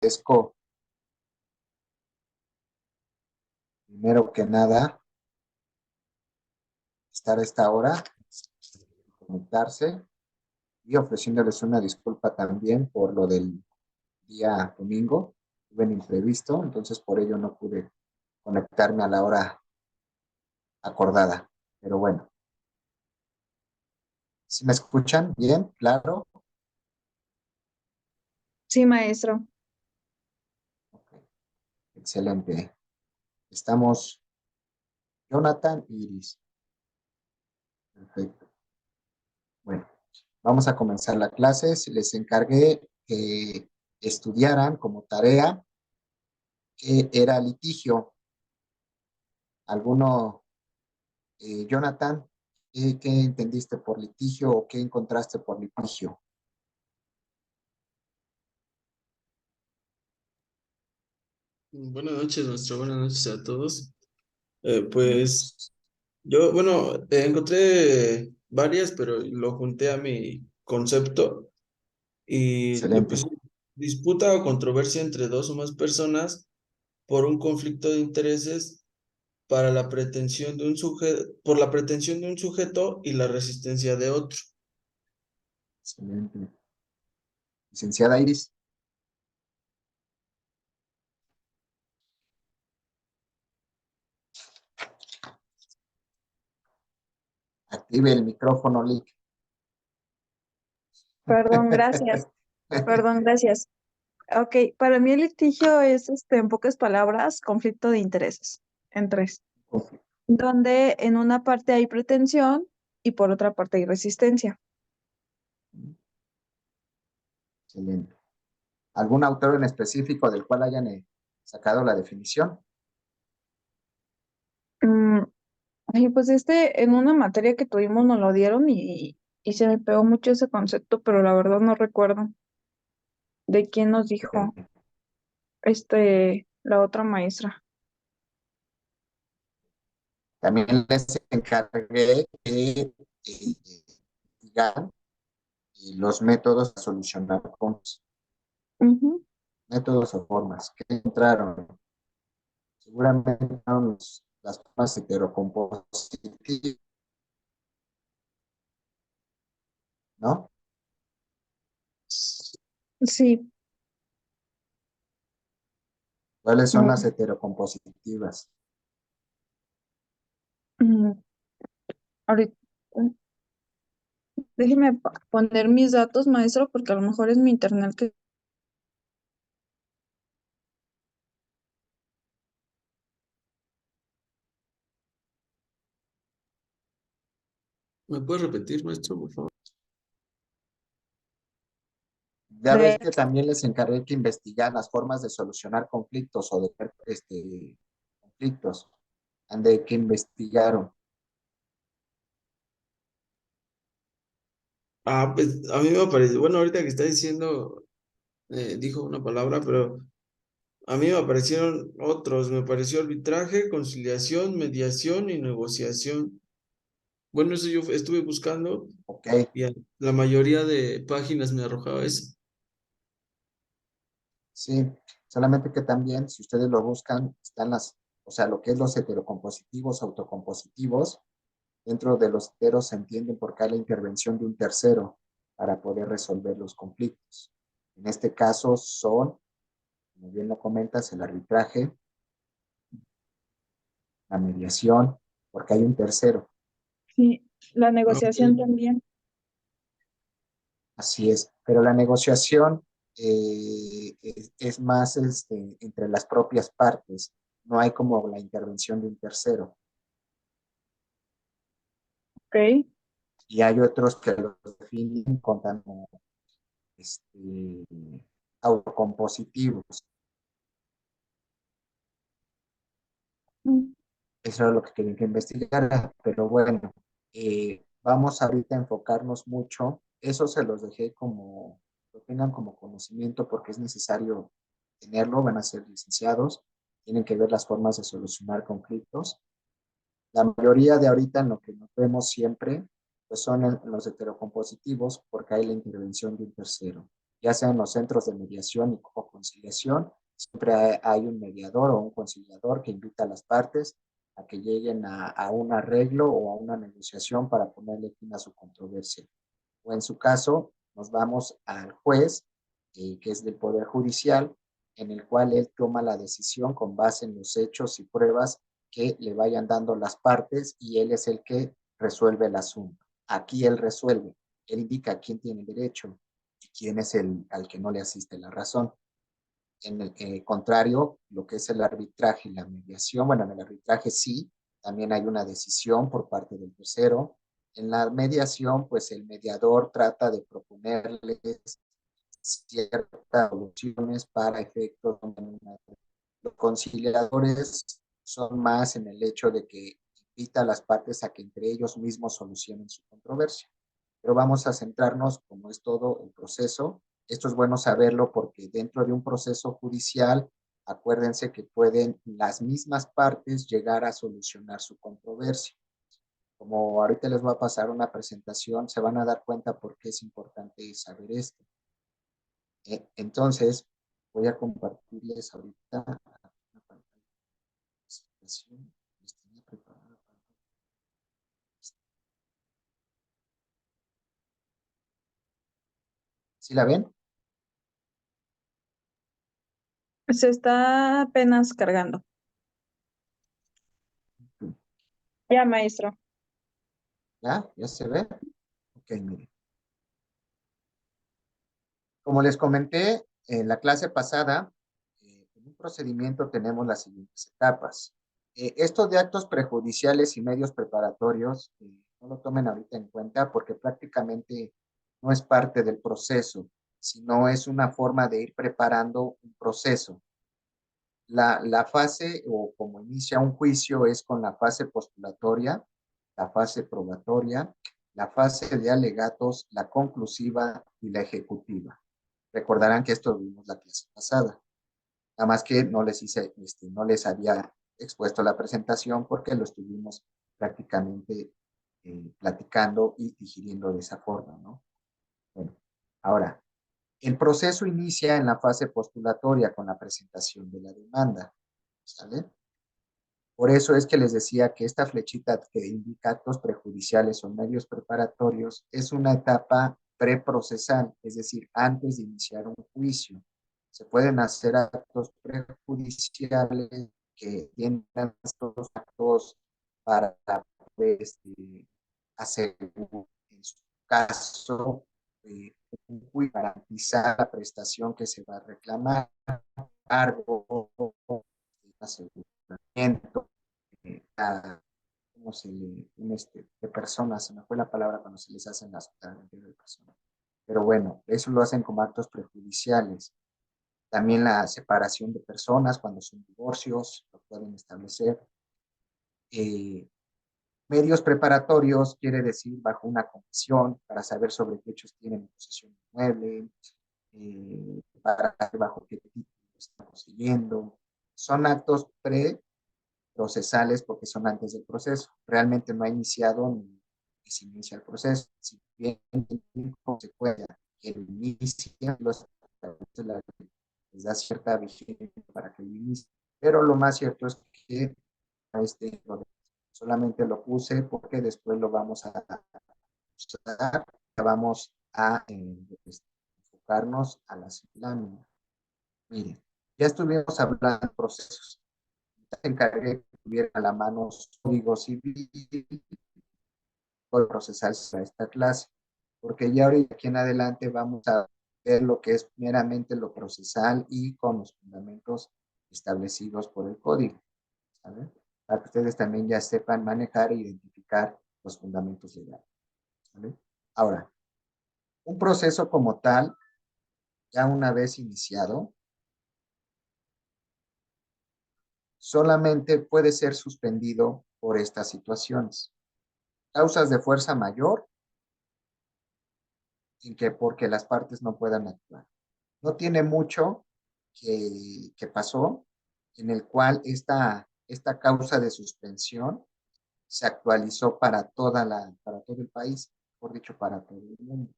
agradezco primero que nada estar a esta hora, conectarse y ofreciéndoles una disculpa también por lo del día domingo. Tuve un imprevisto, entonces por ello no pude conectarme a la hora acordada. Pero bueno, ¿si me escuchan bien? Claro. Sí, maestro. Ok, excelente. Estamos Jonathan y Iris. Perfecto. Bueno, vamos a comenzar la clase. Les encargué que estudiaran como tarea que era litigio. ¿Alguno, Jonathan, qué entendiste por litigio o qué encontraste por litigio? Buenas noches, maestro. Buenas noches a todos. Buenas Pues noches. yo, bueno, encontré varias, pero lo junté a mi concepto y le Excelente. puse disputa o controversia entre dos o más personas por un conflicto de intereses para la pretensión de un sujeto, por la pretensión de un sujeto y la resistencia de otro. Excelente. Licenciada Iris, active el micrófono, Lick. Perdón, gracias. Perdón, gracias. Ok, para mí el litigio es, en pocas palabras, conflicto de intereses en tres, donde en una parte hay pretensión y por otra parte hay resistencia. Excelente. ¿Algún autor en específico del cual hayan sacado la definición? Mm, ay, pues en una materia que tuvimos nos lo dieron y se me pegó mucho ese concepto, pero la verdad no recuerdo de quién nos dijo la otra maestra. También les encargué que digan los métodos a solucionar con Ujú. métodos o formas que entraron. Seguramente entraron las formas heterocompositivas, ¿no? Sí. ¿Cuáles son las Mm, heterocompositivas? mm, ahorita, déjeme poner mis datos, maestro, porque a lo mejor es mi internet que... ¿Me puede repetir, maestro, por favor? Ya ves De, que también les encargué que investigar las formas de solucionar conflictos o de conflictos, de que investigaron. Ah, pues a mí me parece, bueno, ahorita que está diciendo, dijo una palabra, pero a mí me aparecieron otros, me pareció arbitraje, conciliación, mediación y negociación. Bueno, eso yo estuve buscando Ok, y la mayoría de páginas me arrojaba eso. sí, solamente que también, si ustedes lo buscan, están o sea, lo que es los heterocompositivos, autocompositivos, dentro de los heteros se entienden por qué hay la intervención de un tercero para poder resolver los conflictos. En este caso son, como bien lo comentas, el arbitraje, la mediación, porque hay un tercero. sí, la Ah, ok. negociación también. Así es, pero la negociación es más entre las propias partes, no hay como la intervención de un tercero. Ok. Y hay otros que los definen como este, autocompositivos. Mm, Eso es lo que quería que investigar, pero bueno, vamos ahorita a enfocarnos mucho. Eso se los dejé como, lo tengan como conocimiento porque es necesario tenerlo, van a ser licenciados, tienen que ver las formas de solucionar conflictos. La mayoría de ahorita en lo que nos vemos siempre, pues son en los heterocompositivos porque hay la intervención de un tercero. ya sea en los centros de mediación o conciliación, siempre hay un mediador o un conciliador que invita a las partes a que lleguen a un arreglo o a una negociación para ponerle fin a su controversia. O en su caso, nos vamos al juez, que es del Poder Judicial, en el cual él toma la decisión con base en los hechos y pruebas que le vayan dando las partes y él es el que resuelve el asunto. Aquí él resuelve, él indica quién tiene el derecho y quién es el al que no le asiste la razón. En el contrario, lo que es el arbitraje y la mediación, bueno, en el arbitraje sí, también hay una decisión por parte del tercero. En la mediación, pues el mediador trata de proponerles ciertas soluciones para efectos. Los conciliadores son más en el hecho de que invita a las partes a que entre ellos mismos solucionen su controversia. Pero vamos a centrarnos, como es todo el proceso. Esto es bueno saberlo porque dentro de un proceso judicial, acuérdense que pueden las mismas partes llegar a solucionar su controversia. Como ahorita les voy a pasar una presentación, se van a dar cuenta por qué es importante saber esto. Entonces, voy a compartirles ahorita una pantalla de presentación. Les tenía preparada para... ¿Sí la ven? Se está apenas cargando. Ya, maestro. ¿Ya? ¿Ya se ve? Ok, miren. Como les comenté en la clase pasada, en un procedimiento tenemos las siguientes etapas. Estos de actos prejudiciales y medios preparatorios, no lo tomen ahorita en cuenta porque prácticamente no es parte del proceso, sino es una forma de ir preparando un proceso. La fase o como inicia un juicio es con la fase postulatoria, la fase probatoria, la fase de alegatos, la conclusiva y la ejecutiva. Recordarán que esto vimos la clase pasada. Nada más que no les hice, no les había expuesto la presentación porque lo estuvimos prácticamente platicando y digiriendo de esa forma, ¿no? Bueno, ahora, el proceso inicia en la fase postulatoria con la presentación de la demanda, ¿sale? Por eso es que les decía que esta flechita que indica actos prejudiciales o medios preparatorios es una etapa preprocesal, es decir, antes de iniciar un juicio. Se pueden hacer actos prejudiciales que tienen estos actos para hacer, en su caso, un juicio, garantizar la prestación que se va a reclamar, cargo, aseguramiento, ¿cómo se le, de personas, se me fue la palabra cuando se les hacen las de personas. Pero bueno, eso lo hacen como actos prejudiciales. También la separación de personas cuando son divorcios, lo pueden establecer. Eh, Medios preparatorios quiere decir bajo una confesión para saber sobre qué hechos tienen posesión inmueble, para saber bajo qué título están poseyendo. Son actos procesales porque son antes del proceso. Realmente no ha iniciado ni se inicia el proceso. Si bien se puede que lo inicie, les da cierta vigencia para que lo inicie. Pero lo más cierto es que solamente lo puse porque después lo vamos a usar, vamos a enfocarnos a la lámina. Miren, ya estuvimos hablando de procesos. Encargué que tuviera a la mano código civil procesal para esta clase, porque ya ahorita aquí en adelante vamos a ver lo que es meramente lo procesal y con los fundamentos establecidos por el código, ¿sabe? Para que ustedes también ya sepan manejar e identificar los fundamentos legales, ¿vale? Ahora, un proceso como tal, ya una vez iniciado, solamente puede ser suspendido por estas situaciones. Causas de fuerza mayor, en que porque las partes no puedan actuar. No tiene mucho que pasó en el cual esta causa de suspensión se actualizó para para todo el país, por dicho, para todo el mundo.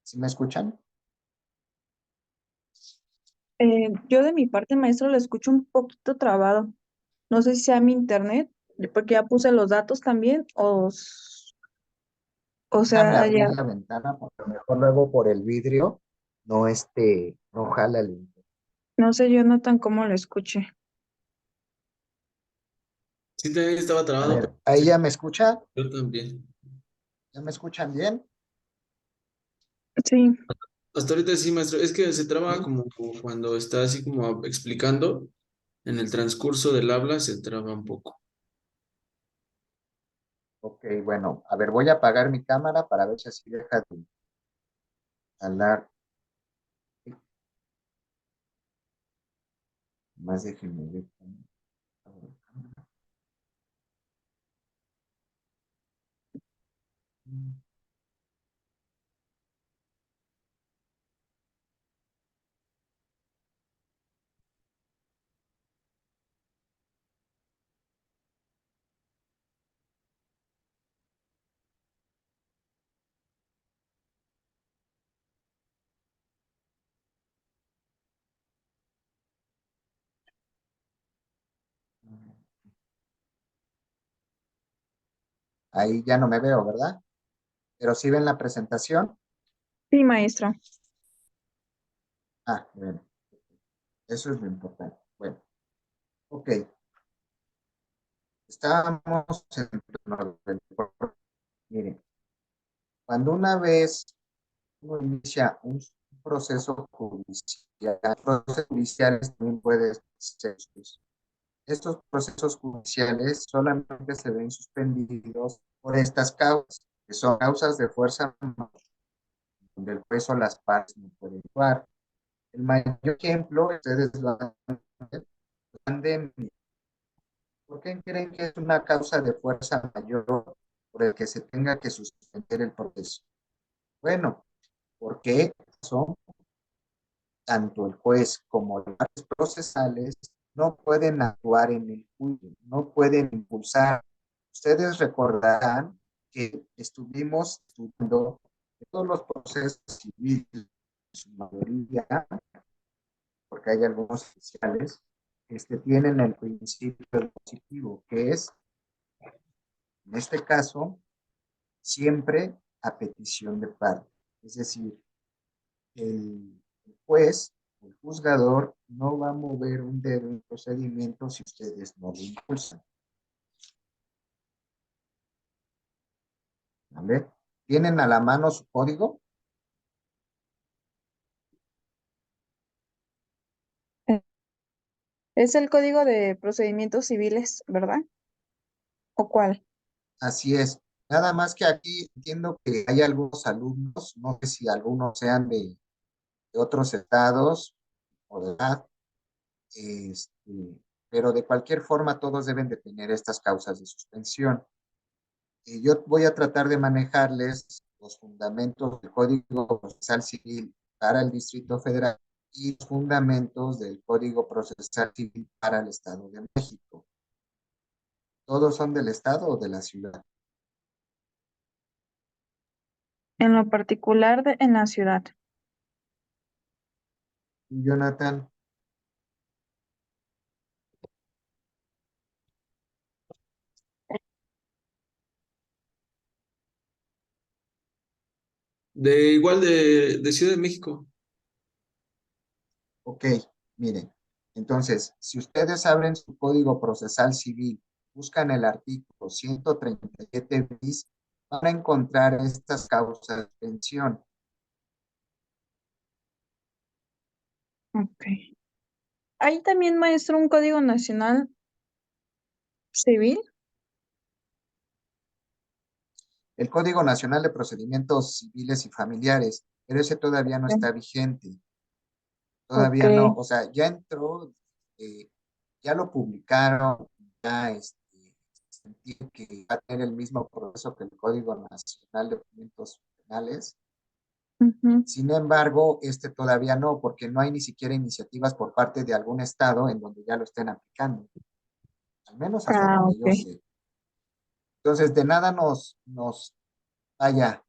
¿Sí me escuchan? Yo de mi parte, maestro, lo escucho un poquito trabado. No sé si sea mi internet, porque ya puse los datos también, o Déjame sea, abrir ya, la ventana porque a lo mejor luego por el vidrio no jala el internet. no sé Jonathan cómo lo escuche. Sí, también estaba A trabado, pero ver, ¿ahí ya me escucha? yo también. ¿Ya me escuchan bien? Sí, Hasta ahorita sí, maestro. Es que se traba Sí. como cuando está así como explicando, en el transcurso del habla se traba un poco. Ok, bueno, a ver, voy a apagar mi cámara para ver si así deja de hablar. Más déjenme ver. Ahí ya no me veo, ¿verdad? Pero sí ven la presentación. sí, maestro. Ah, bueno, eso es lo importante. Bueno, ok, estábamos en orden. Miren, cuando una vez uno inicia un proceso judicial, procesos judiciales también puede ser. Estos procesos judiciales solamente se ven suspendidos por estas causas, que son causas de fuerza mayor, donde el juez o las partes no pueden actuar. El mayor ejemplo, ustedes lo han visto, pandemia. ¿Por qué creen que es una causa de fuerza mayor por el que se tenga que suspender el proceso? Bueno, porque son tanto el juez como las partes procesales no pueden actuar en el juicio, no pueden impulsar. Ustedes recordarán que estuvimos estudiando todos los procesos civiles, en su mayoría, porque hay algunos especiales, tienen el principio positivo, que es, en este caso, siempre a petición de parte. Es decir, el juez, el juzgador, no va a mover un dedo en procedimiento si ustedes no lo impulsan. ¿Vale? ¿Tienen a la mano su código? Eh, Es el Código de Procedimientos Civiles, ¿verdad? ¿O cuál? Así es. Nada más que aquí entiendo que hay algunos alumnos, no sé si algunos sean de otros estados o de edad, pero de cualquier forma todos deben de tener estas causas de suspensión. Yo voy a tratar de manejarles los fundamentos del Código Procesal Civil para el Distrito Federal y los fundamentos del Código Procesal Civil para el Estado de México. ¿Todos son del Estado o de la ciudad? En lo particular en la ciudad. Jonathan, De igual de Ciudad de México. ok, miren. Entonces, si ustedes abren su Código Procesal Civil, buscan el artículo 137 bis, van a encontrar estas causas de suspensión. Ok. Hay también, maestro, un Código Nacional Civil. El Código Nacional de Procedimientos Civiles y Familiares, pero ese todavía no está vigente, Ok, todavía no, o sea, ya entró, eh, ya lo publicaron, ya sentí que va a tener el mismo proceso que el Código Nacional de Procedimientos Penales. ujú. Sin embargo, todavía no, porque no hay ni siquiera iniciativas por parte de algún estado en donde ya lo estén aplicando, al menos hasta Ah, donde yo ok. sé. Entonces, de nada vaya,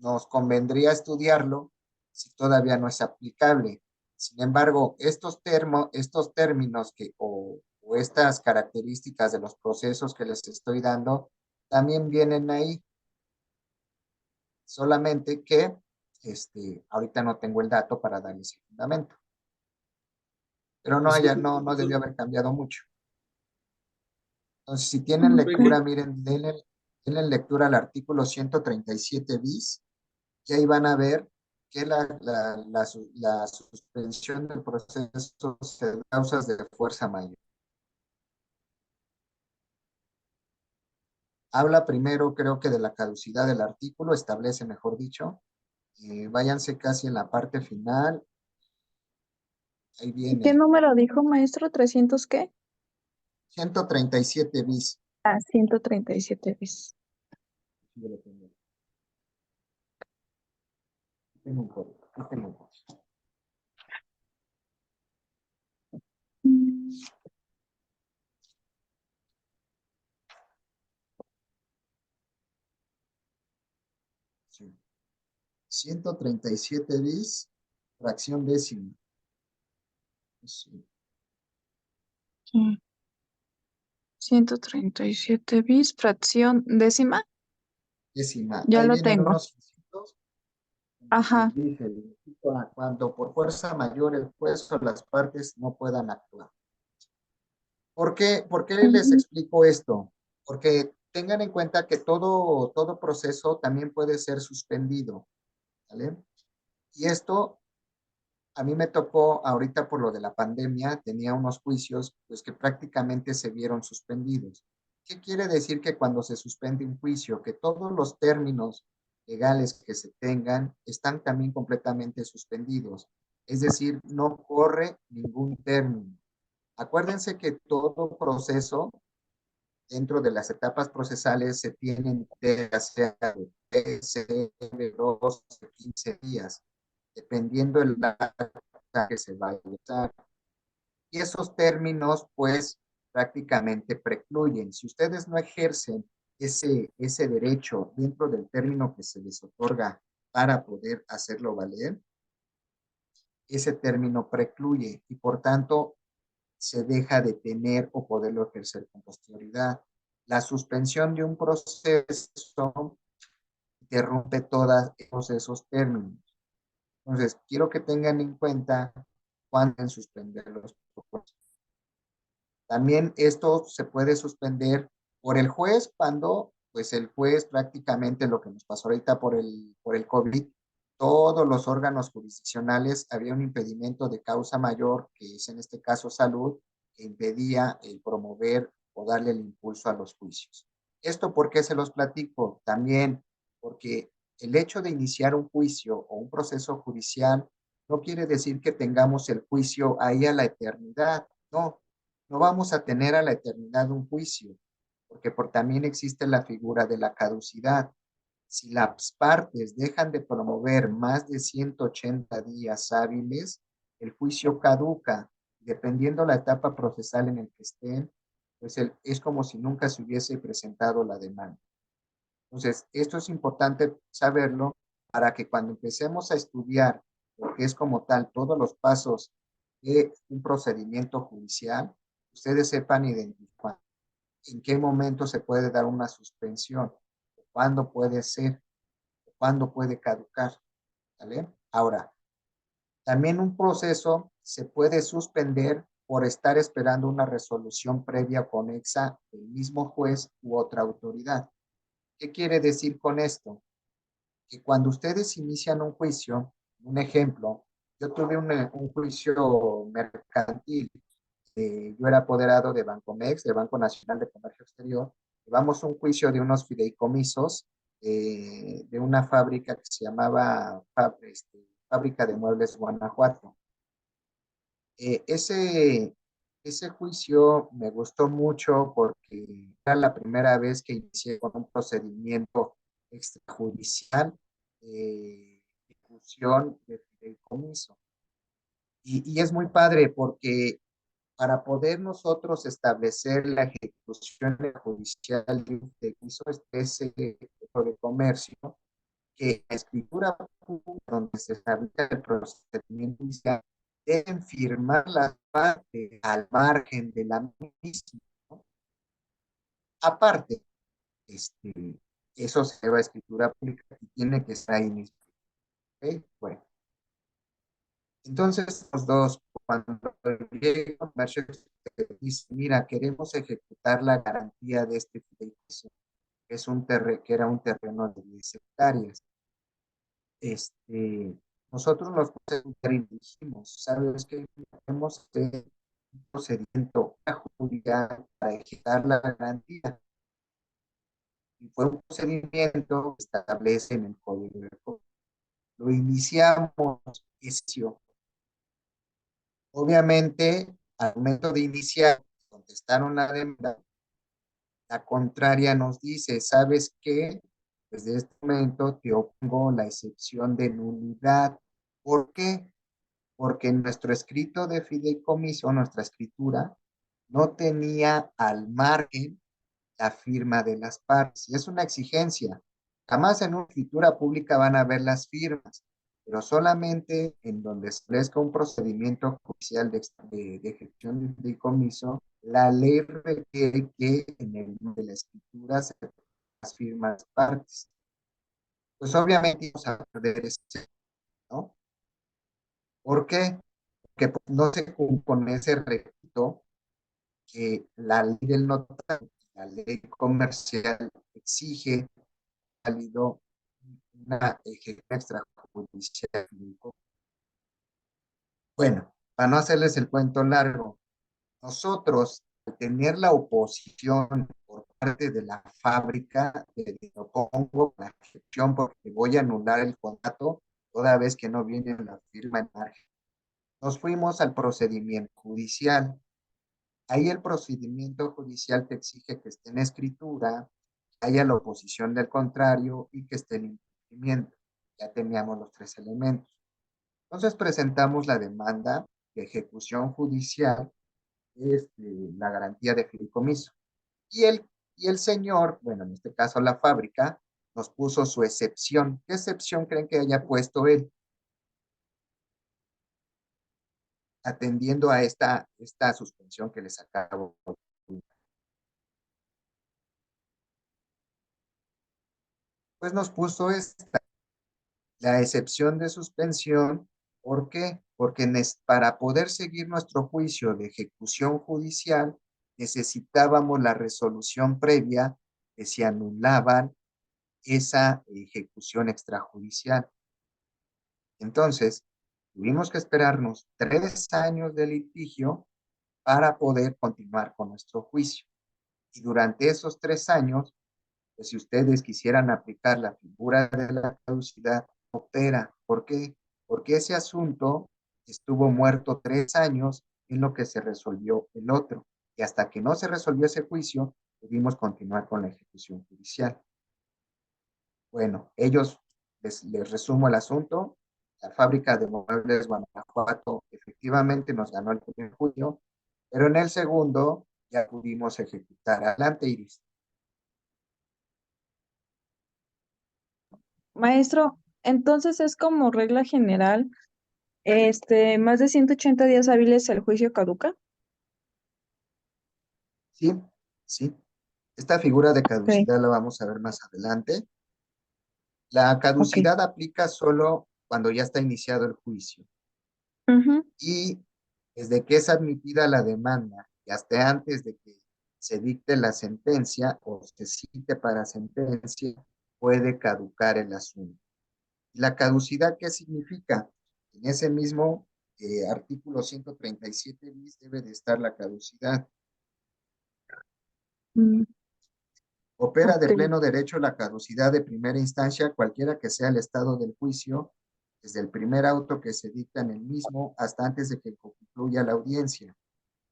nos convendría estudiarlo si todavía no es aplicable. Sin embargo, estos términos o estas características de los procesos que les estoy dando también vienen ahí, solamente que ahorita no tengo el dato para darles el fundamento. Pero no, Sí, no debió haber cambiado mucho. Entonces, si tienen Ok. lectura, miren, denle lectura al artículo 137 bis, y ahí van a ver que la suspensión del proceso se da causas de fuerza mayor. Habla primero, creo que de la caducidad del artículo, establece, mejor dicho. Váyanse casi en la parte final. Ahí ¿Qué viene. número dijo, maestro? ¿300 qué? 137 bis. Ah, 137 veces. Yo lo tengo. Tengo un código. Aquí tengo un código. Sí. 137 bis, fracción décima. Sí. 137 bis, fracción décima. Décima. Ya Ahí lo vienen tengo. unos incisos donde Ajá. dice, cuando por fuerza mayor el juez o las partes no puedan actuar. ¿Por qué les Ujú. explico esto? Porque tengan en cuenta que todo proceso también puede ser suspendido, ¿vale? Y esto a mí me tocó ahorita por lo de la pandemia, tenía unos juicios pues que prácticamente se vieron suspendidos. ¿Qué quiere decir que cuando se suspende un juicio, que todos los términos legales que se tengan están también completamente suspendidos? Es decir, no corre ningún término. Acuérdense que todo proceso dentro de las etapas procesales se tienen de hacer de 2 a 15 días, dependiendo del acta que se vaya a usar. Y esos términos, pues, prácticamente precluyen. Si ustedes no ejercen ese derecho dentro del término que se les otorga para poder hacerlo valer, ese término precluye y por tanto se deja de tener o poderlo ejercer con posterioridad. La suspensión de un proceso interrumpe todos esos términos. Entonces, quiero que tengan en cuenta cuándo deben suspender los procesos. También esto se puede suspender por el juez cuando, pues el juez prácticamente lo que nos pasó ahorita por el COVID, todos los órganos jurisdiccionales había un impedimento de causa mayor, que es en este caso salud, que impedía el promover o darle el impulso a los juicios. ¿Esto por qué se los platico? También porque el hecho de iniciar un juicio o un proceso judicial no quiere decir que tengamos el juicio ahí a la eternidad, no, no vamos a tener a la eternidad un juicio, porque también existe la figura de la caducidad. Si las partes dejan de promover más de 180 días hábiles, el juicio caduca. Dependiendo la etapa procesal en el que estén, pues es como si nunca se hubiese presentado la demanda. Entonces, esto es importante saberlo para que cuando empecemos a estudiar lo que es como tal todos los pasos de un procedimiento judicial, ustedes sepan identificar en qué momento se puede dar una suspensión, cuándo puede ser, cuándo puede caducar, ¿vale? Ahora, también un proceso se puede suspender por estar esperando una resolución previa o conexa del mismo juez u otra autoridad. ¿Qué quiere decir con esto? Que cuando ustedes inician un juicio, un ejemplo, yo tuve un juicio mercantil, yo era apoderado de Bancomex, de Banco Nacional de Comercio Exterior, llevamos un juicio de unos fideicomisos de una fábrica que se llamaba Fábrica de Muebles Guanajuato. Eh, ese, ese juicio me gustó mucho porque era la primera vez que inicié con un procedimiento extrajudicial de ejecución de fideicomiso. Y es muy padre porque para poder nosotros establecer la ejecución judicial de un fideicomiso, ese tipo de comercio, que la escritura pública donde se establece el procedimiento inicial deben firmar las partes al margen de la misma, ¿no? Aparte, este, eso se lleva a escritura pública y tiene que estar ahí mismo. ¿Okay? Bueno, entonces los dos, cuando llega el comercio, dice, mira, queremos ejecutar la garantía de este fideicomiso, que es que era un terreno de 10 hectáreas. Nosotros nos dijimos, ¿sabes qué? Queremos hacer un procedimiento judicial para ejecutar la garantía. Y fue un procedimiento que establece en el Código de Código. Lo iniciamos, inició. Obviamente, al momento de iniciar, contestaron la demanda, la contraria nos dice, ¿sabes qué? Desde este momento te opongo la excepción de nulidad. ¿Por qué? Porque nuestro escrito de fideicomiso, nuestra escritura, no tenía al margen la firma de las partes. Y es una exigencia. Jamás en una escritura pública van a ver las firmas, pero solamente en donde se establezca un procedimiento judicial de ejecución de fideicomiso, la ley requiere que en el de la escritura se las firmas partes. Pues obviamente vamos a perder ese, ¿no? ¿Por qué? Porque pues, no se cumple con ese requisito que la ley del notario, la ley comercial exige válido una ejecución extrajudicial. Bueno, para no hacerles el cuento largo, nosotros, al tener la oposición por parte de la fábrica, lo pongo la ejecución porque voy a anular el contrato toda vez que no viene la firma en margen. Nos fuimos al procedimiento judicial. Ahí el procedimiento judicial te exige que esté en escritura, que haya la oposición del contrario y que esté en incumplimiento. Ya teníamos los tres elementos. Entonces presentamos la demanda de ejecución judicial, la garantía de fideicomiso. Y el señor, bueno, en este caso la fábrica, nos puso su excepción. ¿Qué excepción creen que haya puesto él? Atendiendo a esta suspensión que les acabo. Pues nos puso la excepción de suspensión. ¿Por qué? Porque para poder seguir nuestro juicio de ejecución judicial necesitábamos la resolución previa que se anulaban esa ejecución extrajudicial. Entonces, tuvimos que esperarnos 3 años de litigio para poder continuar con nuestro juicio. Y durante esos 3 años, pues si ustedes quisieran aplicar la figura de la caducidad, opera. ¿Por qué? Porque ese asunto estuvo muerto 3 años en lo que se resolvió el otro. Y hasta que no se resolvió ese juicio, pudimos continuar con la ejecución judicial. Bueno, les resumo el asunto. La fábrica de muebles Guanajuato efectivamente nos ganó el primer juicio, pero en el segundo ya pudimos ejecutar. Adelante, Iris. Maestro, entonces es como regla general, más de 180 días hábiles el juicio caduca. Sí, sí. Esta figura de Ok, caducidad la vamos a ver más adelante. La ok. caducidad aplica solo cuando ya está iniciado el juicio Ujú. y desde que es admitida la demanda y hasta antes de que se dicte la sentencia o se cite para sentencia, puede caducar el asunto. ¿La caducidad qué significa? En ese mismo artículo 137 bis debe de estar la caducidad. Mm, Opera de ok. pleno derecho la caducidad de primera instancia, cualquiera que sea el estado del juicio, desde el primer auto que se dicta en el mismo hasta antes de que concluya la audiencia.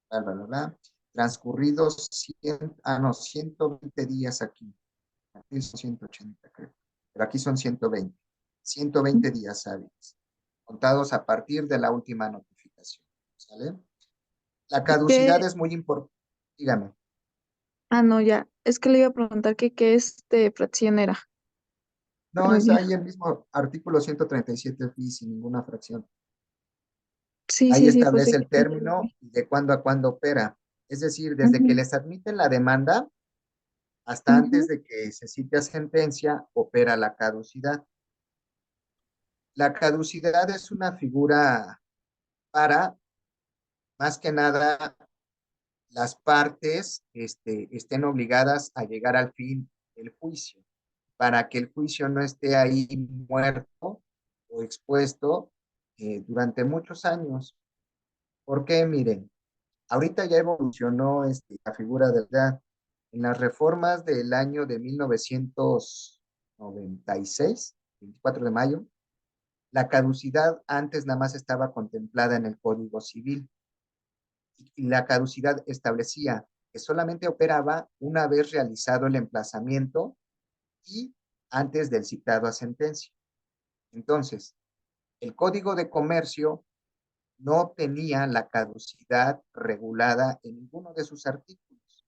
Bla, bla, bla, bla. Transcurridos 120 días aquí. Aquí son 180, creo. Pero aquí son 120. 120 días hábiles, contados a partir de la última notificación. ¿Sale? La caducidad ¿Qué? es muy importante. Dígame. Ah, no, ya. Es que le iba a preguntar que qué fracción era. No, Muy es bien. ahí el mismo artículo 137 bis sin ninguna fracción. Sí, Ahí sí, sí, pues sí. establece el término de cuándo a cuándo opera. Es decir, desde que Ujú, les admiten la demanda hasta antes ujú. de que se cite a sentencia, opera la caducidad. La caducidad es una figura para, más que nada, las partes estén obligadas a llegar al fin del juicio, para que el juicio no esté ahí muerto o expuesto durante muchos años. Porque miren, ahorita ya evolucionó la figura de la edad. En las reformas del año de 1996, 24 de mayo, la caducidad antes nada más estaba contemplada en el Código Civil y la caducidad establecía que solamente operaba una vez realizado el emplazamiento y antes del citado a sentencia. Entonces, el Código de Comercio no tenía la caducidad regulada en ninguno de sus artículos.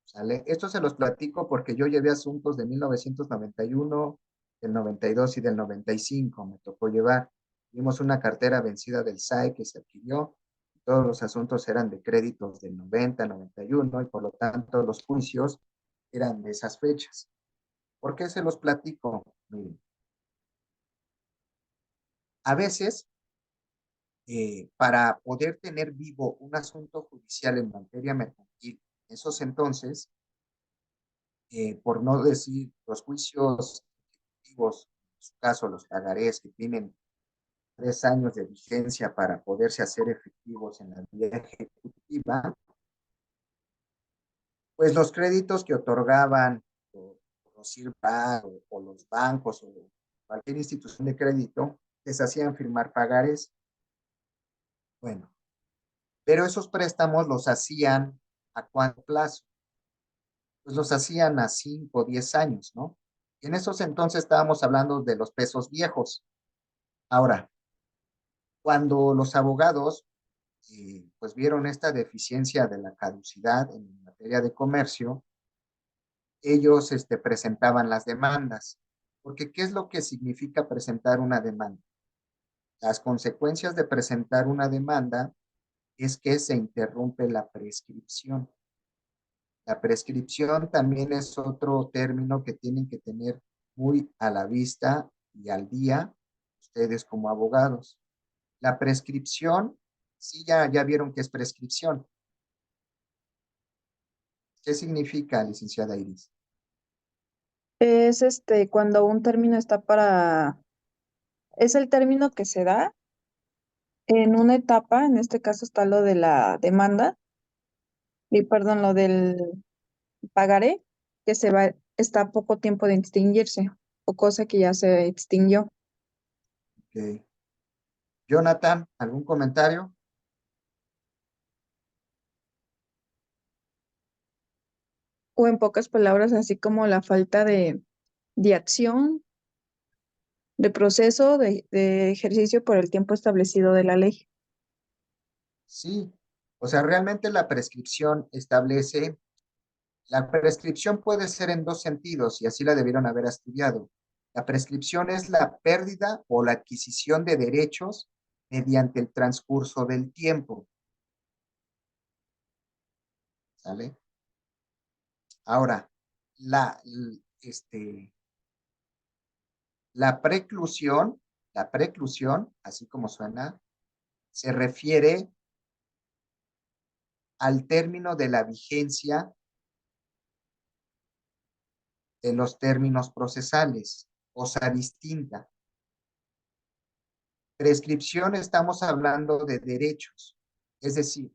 ¿Sale? Esto se los platico porque yo llevé asuntos de 1991, del 92 y del 95. Me tocó llevar. Vimos una cartera vencida del SAE que se adquirió. Todos los asuntos eran de créditos del 90, 91 y por lo tanto los juicios eran de esas fechas. ¿Por qué se los platico? Miren, a veces para poder tener vivo un asunto judicial en materia mercantil, en esos entonces, por no decir los juicios ejecutivos, en su caso los pagarés que tienen 3 años de vigencia para poderse hacer efectivos en la vía ejecutiva, pues los créditos que otorgaban los CIRBA o los bancos o cualquier institución de crédito les hacían firmar pagarés. Bueno, pero esos préstamos los hacían a cuánto plazo, pues los hacían a 5 o 10 años, ¿no? Y en esos entonces estábamos hablando de los pesos viejos. Ahora, cuando los abogados pues vieron esta deficiencia de la caducidad en materia de comercio, ellos presentaban las demandas. Porque, ¿qué es lo que significa presentar una demanda? Las consecuencias de presentar una demanda es que se interrumpe la prescripción. La prescripción también es otro término que tienen que tener muy a la vista y al día ustedes como abogados. La prescripción, sí, ya vieron que es prescripción. ¿Qué significa, licenciada Iris? Es cuando un término está para, es el término que se da en una etapa, en este caso está lo de la demanda, y perdón, lo del pagaré, que se va, está a poco tiempo de extinguirse, o cosa que ya se extinguió. Okay. Jonathan, ¿algún comentario? O en pocas palabras, así como la falta de acción, de proceso, de ejercicio por el tiempo establecido de la ley. Sí. O sea, realmente la prescripción puede ser en dos sentidos y así la debieron haber estudiado. La prescripción es la pérdida o la adquisición de derechos mediante el transcurso del tiempo. ¿Sale? Ahora, la, este, la preclusión, la preclusión, así como suena, se refiere al término de la vigencia de los términos procesales, cosa distinta. Prescripción estamos hablando de derechos, es decir,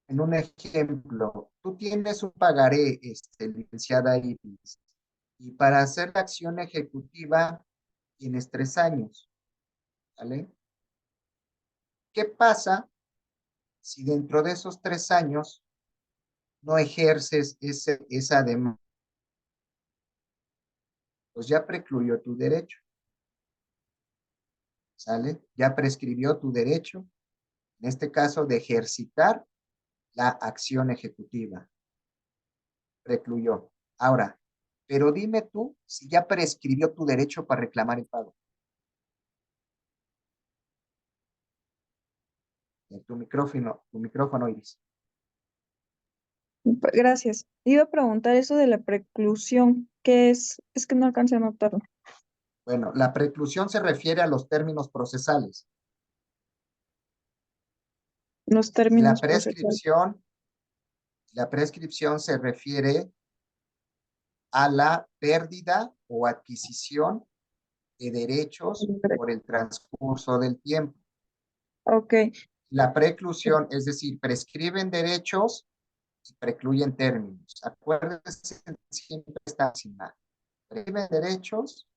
en un ejemplo, tú tienes un pagaré, licenciada Iris, y para hacer la acción ejecutiva tienes 3 años, ¿vale? ¿Qué pasa si dentro de esos 3 años no ejerces esa demanda? Pues ya precluyó tu derecho, ¿sale? Ya prescribió tu derecho, en este caso de ejercitar la acción ejecutiva, precluyó. Ahora, pero dime tú si ya prescribió tu derecho para reclamar el pago. Tu micrófono, Iris. Gracias. Iba a preguntar eso de la preclusión. ¿Qué es? Es que no alcancé a notarlo. Bueno, la preclusión se refiere a los términos procesales Los y términos procesales. la prescripción se refiere a la pérdida o adquisición de derechos por el transcurso del tiempo. Ok, La preclusión, es decir, prescriben derechos y precluyen términos. Acuérdense, siempre está encima. Prescriben derechos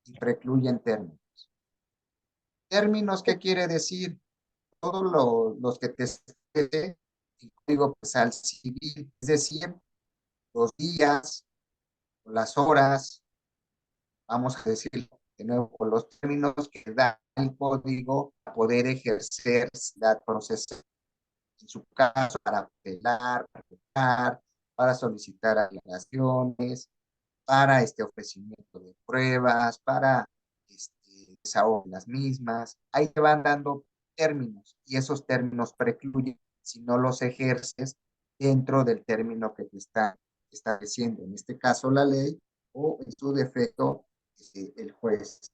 y precluyen términos. Términos, ¿qué quiere decir? Todos los que te el código postal civil, es decir, los días, las horas, vamos a decir de nuevo, los términos que da el código para poder ejercer la procesal. En su caso, para apelar, para apelar, para solicitar aclaraciones, para este ofrecimiento de pruebas, para desahogo las mismas. Ahí te van dando términos y esos términos precluyen si no los ejerces dentro del término que te está estableciendo, en este caso la ley o en su defecto el juez.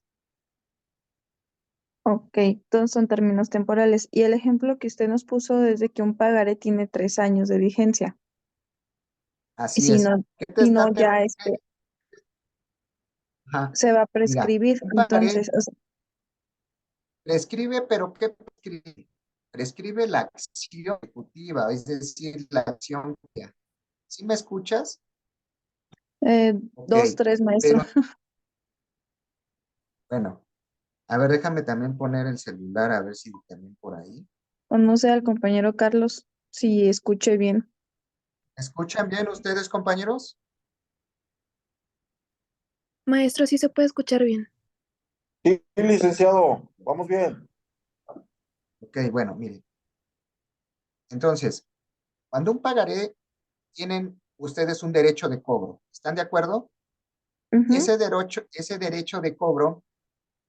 ok. Todos son términos temporales. Y el ejemplo que usted nos puso desde que un pagaré tiene 3 años de vigencia. Y Así si es. no, ¿Qué te si no está ya Ajá. se va a Mira, prescribir. un pagaré Entonces, o sea, prescribe, pero ¿qué prescribe? Prescribe la acción ejecutiva, es decir, la acción. ¿Sí me escuchas? Ok, 2, 3, maestro. pero bueno, a ver, déjame también poner el celular a ver si también por ahí. O no sé al compañero Carlos si escuché bien. ¿Me escuchan bien ustedes, compañeros? Maestro, sí se puede escuchar bien. Sí, licenciado, vamos bien. Ok, bueno, miren. Entonces, cuando un pagaré, tienen ustedes un derecho de cobro. ¿Están de acuerdo? Ujú. Ese derecho de cobro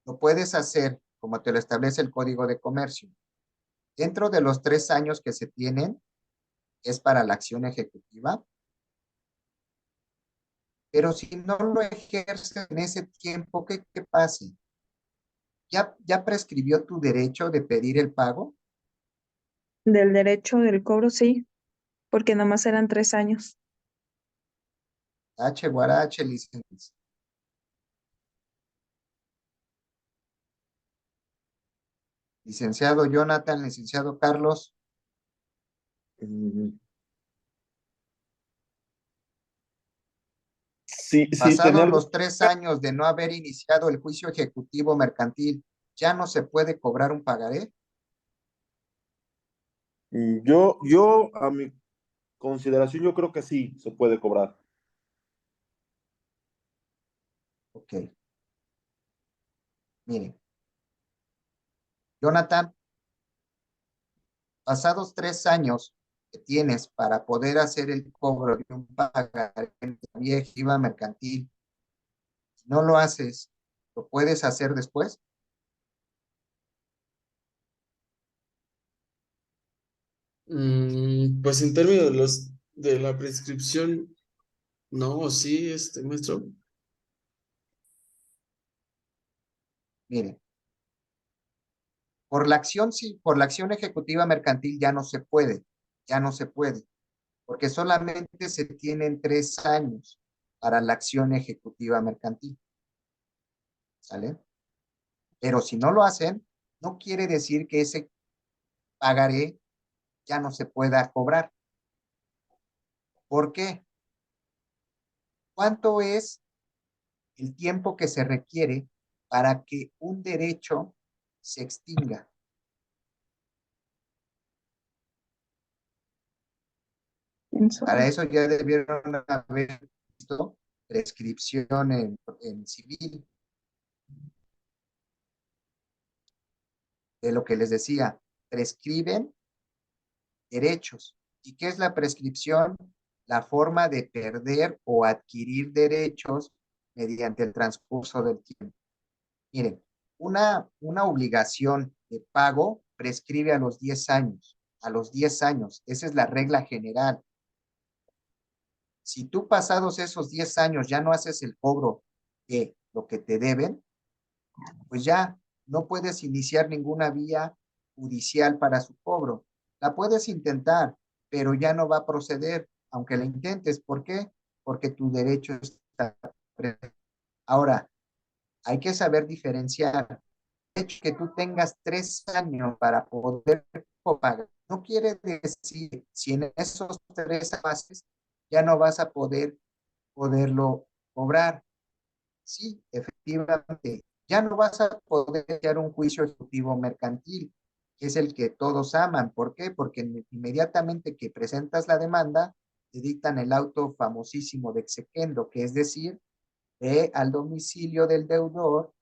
lo puedes hacer como te lo establece el Código de Comercio. Dentro de los 3 años que se tienen, es para la acción ejecutiva, pero si no lo ejerces en ese tiempo, ¿qué pasa? ¿Ya prescribió tu derecho de pedir el pago? Del derecho del cobro, sí, porque nada más eran 3 años. H, Guarache, licencia. Licenciado Jonathan, licenciado Carlos, Mm, Sí, pasados tener, los 3 años de no haber iniciado el juicio ejecutivo mercantil, ¿ya no se puede cobrar un pagaré? yo a mi consideración, yo creo que sí se puede cobrar. Ok, miren, Jonathan, pasados 3 años que tienes para poder hacer el cobro de un pagaré en vía ejecutiva mercantil, si no lo haces, ¿lo puedes hacer después? Pues en términos de la prescripción, no, sí, maestro. Miren, por la acción ejecutiva mercantil ya no se puede, porque solamente se tienen 3 años para la acción ejecutiva mercantil, ¿sale? Pero si no lo hacen, no quiere decir que ese pagaré ya no se pueda cobrar. ¿Por qué? ¿Cuánto es el tiempo que se requiere para que un derecho se extinga? Para eso ya debieron haber visto prescripción en civil, de lo que les decía, prescriben derechos. ¿Y qué es la prescripción? la forma de perder o adquirir derechos mediante el transcurso del tiempo. Miren, una obligación de pago prescribe a los 10 años. A los 10 años, esa es la regla general. Si tú pasados esos 10 años ya no haces el cobro de lo que te deben, pues ya no puedes iniciar ninguna vía judicial para su cobro. La puedes intentar, pero ya no va a proceder, aunque la intentes. ¿Por qué? Porque tu derecho está. Ahora, hay que saber diferenciar. El hecho que tú tengas 3 años para poder pagar, no quiere decir si en esos 3 meses ya no vas a poderlo cobrar. Sí, efectivamente, ya no vas a poder hallar un juicio ejecutivo mercantil, que es el que todos aman. ¿Por qué? Porque inmediatamente que presentas la demanda, te dictan el auto famosísimo de exequendo, que es decir, ve al domicilio del deudor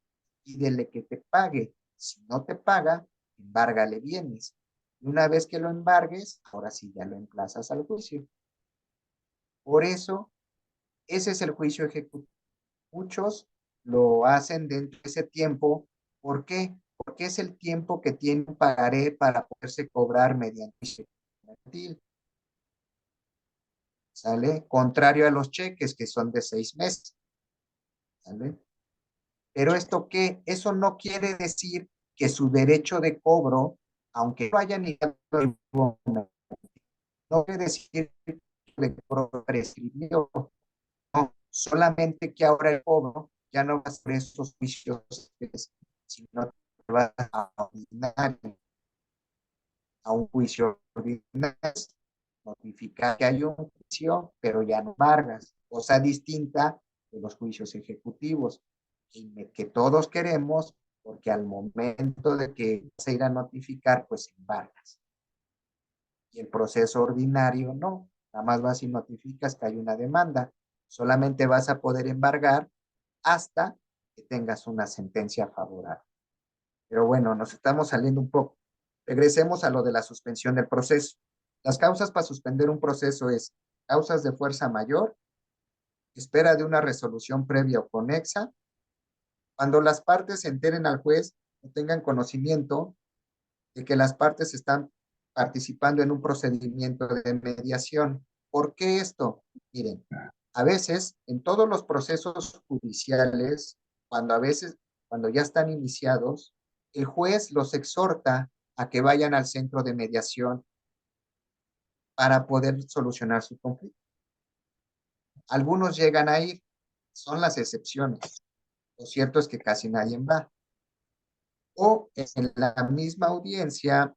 y dile que te pague. Si no te paga, embárgale bienes. Y una vez que lo embargues, ahora sí ya lo emplazas al juicio. Por eso, ese es el juicio ejecutivo. Muchos lo hacen dentro de ese tiempo. ¿Por qué? Porque es el tiempo que tiene un pagaré para poderse cobrar mediante cheque mercantil. ¿Sale? Contrario a los cheques que son de 6 meses. ¿Sale? Pero esto qué, eso no quiere decir que su derecho de cobro, aunque no haya ni no quiere decir que el cobro prescribió, no, solamente que ahora el cobro ya no va a ser esos juicios, sino que va a un juicio ordinario, notificar que hay un juicio, pero ya no embargas, cosa distinta de los juicios ejecutivos, que todos queremos, porque al momento de que se irá a notificar, pues embargas. Y el proceso ordinario no, nada más vas y notificas que hay una demanda, solamente vas a poder embargar hasta que tengas una sentencia favorable. Pero bueno, nos estamos saliendo un poco. Regresemos a lo de la suspensión del proceso. Las causas para suspender un proceso es causas de fuerza mayor, espera de una resolución previa o conexa, cuando las partes se enteren al juez o tengan conocimiento de que las partes están participando en un procedimiento de mediación. ¿Por qué esto? Miren, a veces en todos los procesos judiciales, cuando ya están iniciados, el juez los exhorta a que vayan al centro de mediación para poder solucionar su conflicto. Algunos llegan a ir, son las excepciones. Lo cierto es que casi nadie va. O en la misma audiencia,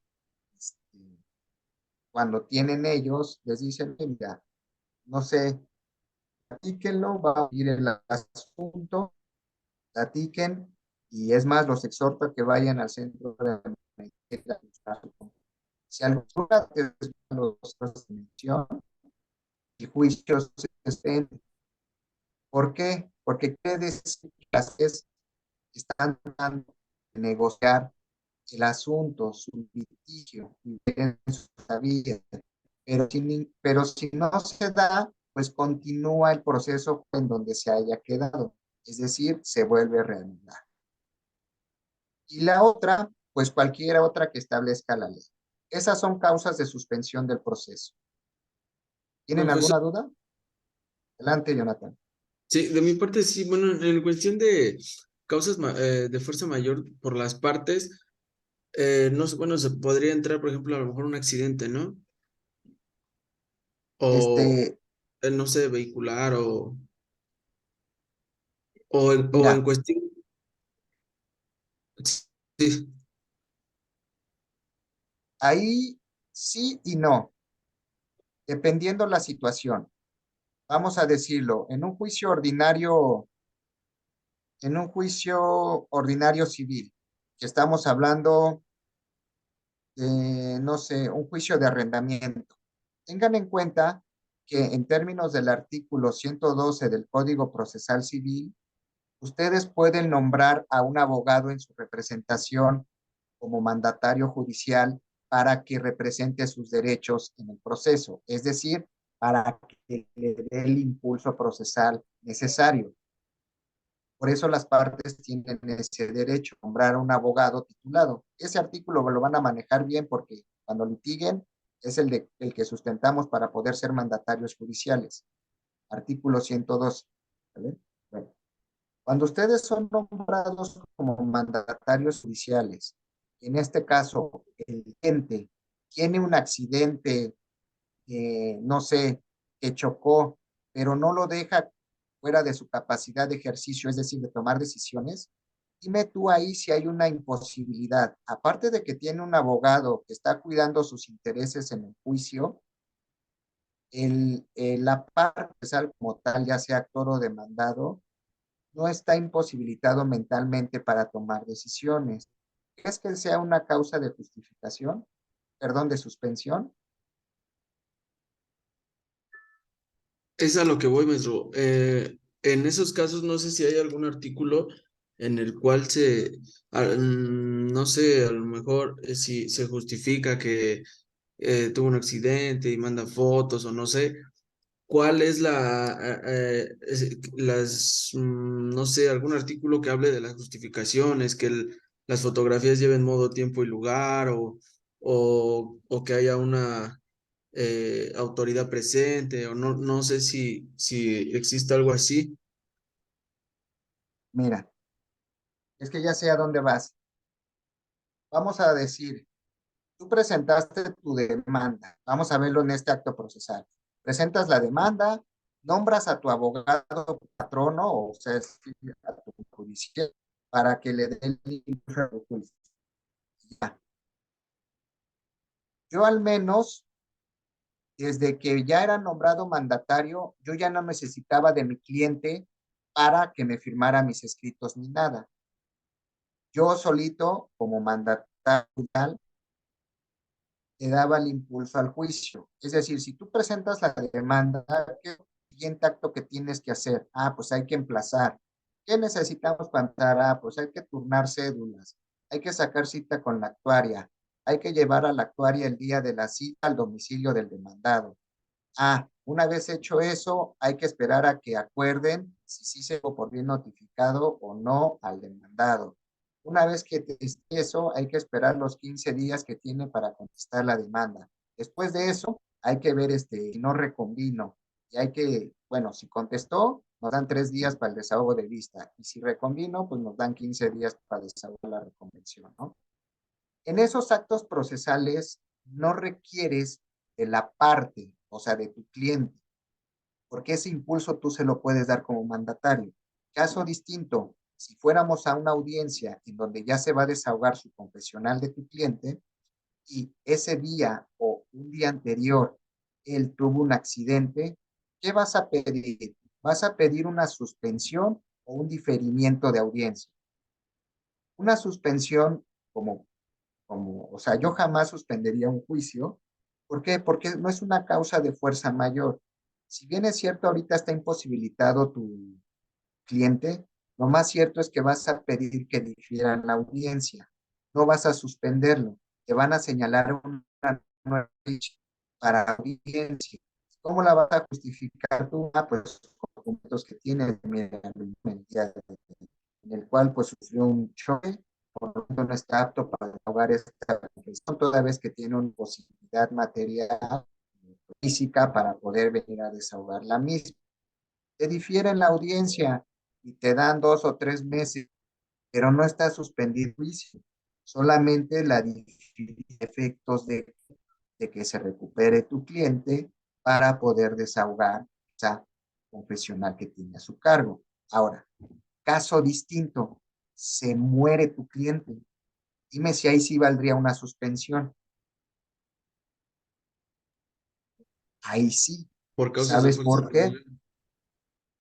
cuando tienen ellos, les dicen, mira, no sé, platíquenlo, va a ir el asunto, platiquen, y es más, los exhorto a que vayan al centro de mediación. Si alguna de los mención, el juicio se estén. ¿Por qué? Porque quiere decir que las están tratando de negociar el asunto, su litigio, y quieren su vida. Pero si no se da, pues continúa el proceso en donde se haya quedado, es decir, se vuelve a reanudar. Y la otra, pues cualquier otra que establezca la ley. Esas son causas de suspensión del proceso. ¿Tienen Profesor, alguna duda? Adelante, Jonathan. sí, de mi parte sí, bueno, en cuestión de causas de fuerza mayor por las partes, no sé, bueno, se podría entrar, por ejemplo, a lo mejor un accidente, ¿no? O, Este, no sé, vehicular o en mira, cuestión, sí, ahí sí y no, dependiendo la situación. Vamos a decirlo, en un juicio ordinario civil, que estamos hablando de, no sé, un juicio de arrendamiento. Tengan en cuenta que en términos del artículo 112 del Código Procesal Civil, ustedes pueden nombrar a un abogado en su representación como mandatario judicial para que represente sus derechos en el proceso. Es decir, para que le dé el impulso procesal necesario. Por eso las partes tienen ese derecho, nombrar a un abogado titulado. Ese artículo lo van a manejar bien porque cuando litiguen es el que sustentamos para poder ser mandatarios judiciales. Artículo 102. ¿Vale? Bueno, cuando ustedes son nombrados como mandatarios judiciales, en este caso el cliente tiene un accidente, no sé, que chocó, pero no lo deja fuera de su capacidad de ejercicio, es decir, de tomar decisiones, dime tú ahí si hay una imposibilidad. Aparte de que tiene un abogado que está cuidando sus intereses en el juicio, la parte como tal, ya sea actor o demandado, no está imposibilitado mentalmente para tomar decisiones. ¿Es que sea una causa de justificación? Perdón, de suspensión. Es a lo que voy, maestro. En esos casos, no sé si hay algún artículo en el cual no sé, a lo mejor si se justifica que tuvo un accidente y manda fotos o no sé, cuál es no sé, algún artículo que hable de las justificaciones, que las fotografías lleven modo, tiempo y lugar o que haya una autoridad presente o no sé si existe algo así. Mira, es que ya sé a dónde vas. Vamos a decir, tú presentaste tu demanda. Vamos a verlo en este acto procesal. Presentas la demanda, nombras a tu abogado patrono, o sea, a tu judicial, para que le dé el impulso al juicio. Ya. Yo al menos, desde que ya era nombrado mandatario, yo ya no necesitaba de mi cliente para que me firmara mis escritos ni nada. Yo solito, como mandatario, te daba el impulso al juicio. Es decir, si tú presentas la demanda, ¿qué es el siguiente acto que tienes que hacer? Ah, pues hay que emplazar. ¿Qué necesitamos para entrar? Ah, pues hay que turnar cédulas, hay que sacar cita con la actuaria, hay que llevar a la actuaria el día de la cita al domicilio del demandado. Ah, una vez hecho eso, hay que esperar a que acuerden si sí se dio por bien notificado o no al demandado. Una vez que esté eso, hay que esperar los 15 días que tiene para contestar la demanda. Después de eso, hay que ver no reconvino. Y hay que, bueno, si contestó, nos dan 3 días para el desahogo de vista. Y si reconvino, pues nos dan 15 días para desahogar la reconvención, ¿no? En esos actos procesales no requieres de la parte, o sea, de tu cliente, porque ese impulso tú se lo puedes dar como mandatario. Caso distinto, si fuéramos a una audiencia en donde ya se va a desahogar su confesional de tu cliente y ese día o un día anterior él tuvo un accidente, ¿qué vas a pedir? ¿Vas a pedir una suspensión o un diferimiento de audiencia? Una suspensión o sea, yo jamás suspendería un juicio. ¿Por qué? Porque no es una causa de fuerza mayor. Si bien es cierto, ahorita está imposibilitado tu cliente, lo más cierto es que vas a pedir que difieran la audiencia. No vas a suspenderlo. Te van a señalar una nueva fecha para audiencia. ¿Cómo la vas a justificar tú? Ah, pues con los documentos que tienes, mira, en el cual pues sufrió un choque, por lo tanto no está apto para desahogar esta confesión, toda vez que tiene una posibilidad material, física, para poder venir a desahogar la misma. Te difieren la audiencia y te dan 2 o 3 meses, pero no está suspendido el juicio, solamente la efectos de que se recupere tu cliente para poder desahogar esa confesional que tiene a su cargo. Ahora, caso distinto, se muere tu cliente. Dime si ahí sí valdría una suspensión. Ahí sí. Por causas de ¿Sabes fuerza por qué? mayor.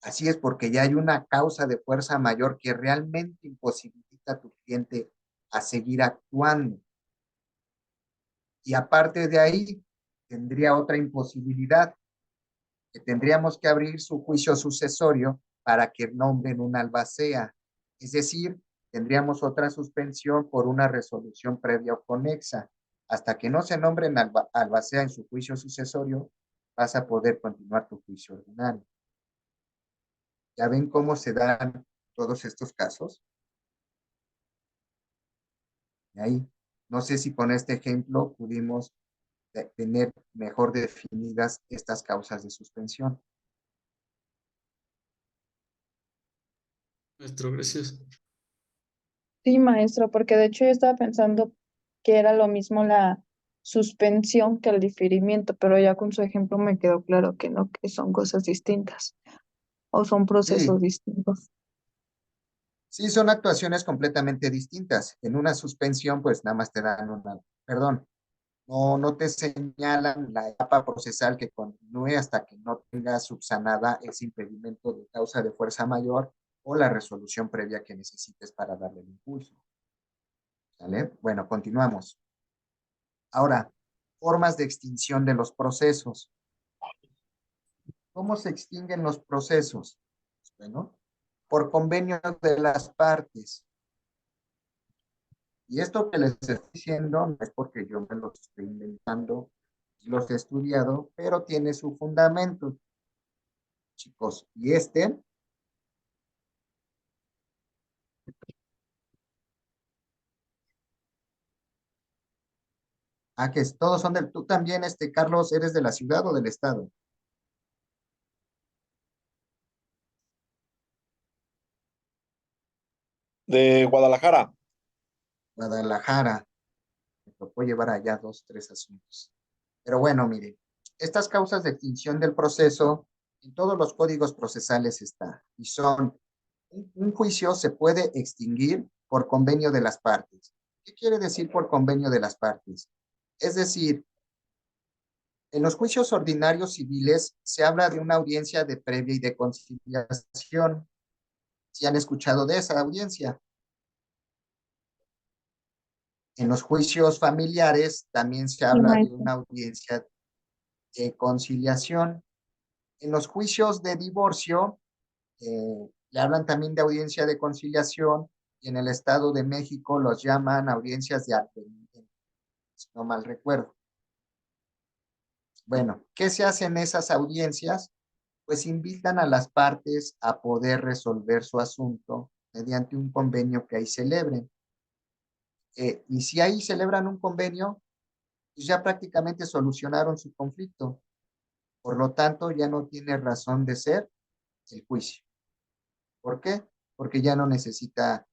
Así es, porque ya hay una causa de fuerza mayor que realmente imposibilita a tu cliente a seguir actuando. Y aparte de ahí, tendría otra imposibilidad, que tendríamos que abrir su juicio sucesorio para que nombren un albacea. Es decir, tendríamos otra suspensión por una resolución previa o conexa. Hasta que no se nombren albacea en su juicio sucesorio, vas a poder continuar tu juicio ordinario. ¿Ya ven cómo se dan todos estos casos? Y ahí, no sé si con este ejemplo pudimos tener mejor definidas estas causas de suspensión. Maestro, gracias. Sí, maestro, porque de hecho yo estaba pensando que era lo mismo la suspensión que el diferimiento, pero ya con su ejemplo me quedó claro que no, que son cosas distintas o son Sí, procesos distintos. sí, son actuaciones completamente distintas. En una suspensión, pues nada más te dan una, perdón, no te señalan la etapa procesal que continúe hasta que no tenga subsanada ese impedimento de causa de fuerza mayor o la resolución previa que necesites para darle el impulso. ¿Vale? Bueno, continuamos. Ahora, formas de extinción de los procesos. ¿Cómo se extinguen los procesos? Bueno, por convenio de las partes. Y esto que les estoy diciendo no es porque yo me los estoy inventando, los he estudiado, pero tiene su fundamento, chicos. Y que todos son tú también, Carlos, ¿eres de la ciudad o del estado? De Guadalajara. Guadalajara. Me tocó llevar allá 2, 3 asuntos. Pero bueno, mire, estas causas de extinción del proceso en todos los códigos procesales está y son un juicio se puede extinguir por convenio de las partes. ¿Qué quiere decir por convenio de las partes? Es decir, en los juicios ordinarios civiles se habla de una audiencia de previa y de conciliación. ¿Si han escuchado de esa audiencia? En los juicios familiares también se Sí, habla de maestro. una audiencia de conciliación. En los juicios de divorcio le hablan también de audiencia de conciliación y en el Estado de México los llaman audiencias de advenimiento, si no mal recuerdo. Bueno, ¿qué se hace en esas audiencias? Pues invitan a las partes a poder resolver su asunto mediante un convenio que ahí celebren. Y si ahí celebran un convenio, pues ya prácticamente solucionaron su conflicto. Por lo tanto, ya no tiene razón de ser el juicio. ¿Por qué? Porque ya no necesita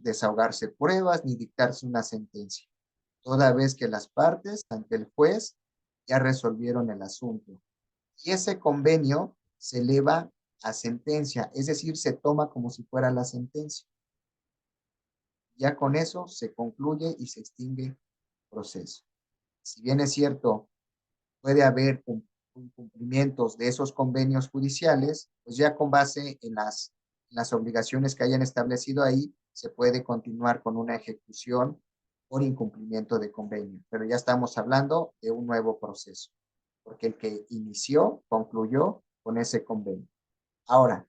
desahogarse pruebas ni dictarse una sentencia, toda vez que las partes ante el juez ya resolvieron el asunto. Y ese convenio se eleva a sentencia, es decir, se toma como si fuera la sentencia. Ya con eso se concluye y se extingue el proceso. Si bien es cierto, puede haber incumplimientos de esos convenios judiciales, pues ya con base en las obligaciones que hayan establecido ahí, se puede continuar con una ejecución por incumplimiento de convenio. Pero ya estamos hablando de un nuevo proceso, porque el que inició concluyó con ese convenio. Ahora,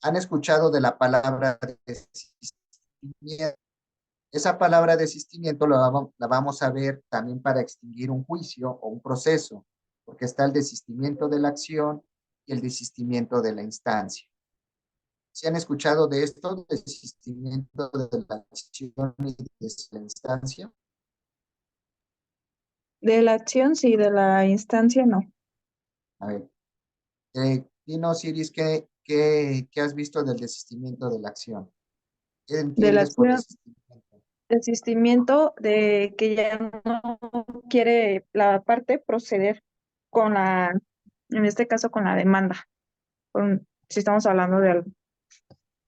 ¿han escuchado de la palabra desistimiento? Esa palabra desistimiento la vamos a ver también para extinguir un juicio o un proceso, porque está el desistimiento de la acción y el desistimiento de la instancia. ¿Se han escuchado de esto? Desistimiento de la acción y de la instancia. De la acción, sí, de la instancia, no. A ver, dinos, Iris, ¿qué has visto del desistimiento de la acción? ¿Qué De la entiendes por acción, desistimiento? desistimiento de que ya no quiere la parte proceder con en este caso con la demanda, si estamos hablando de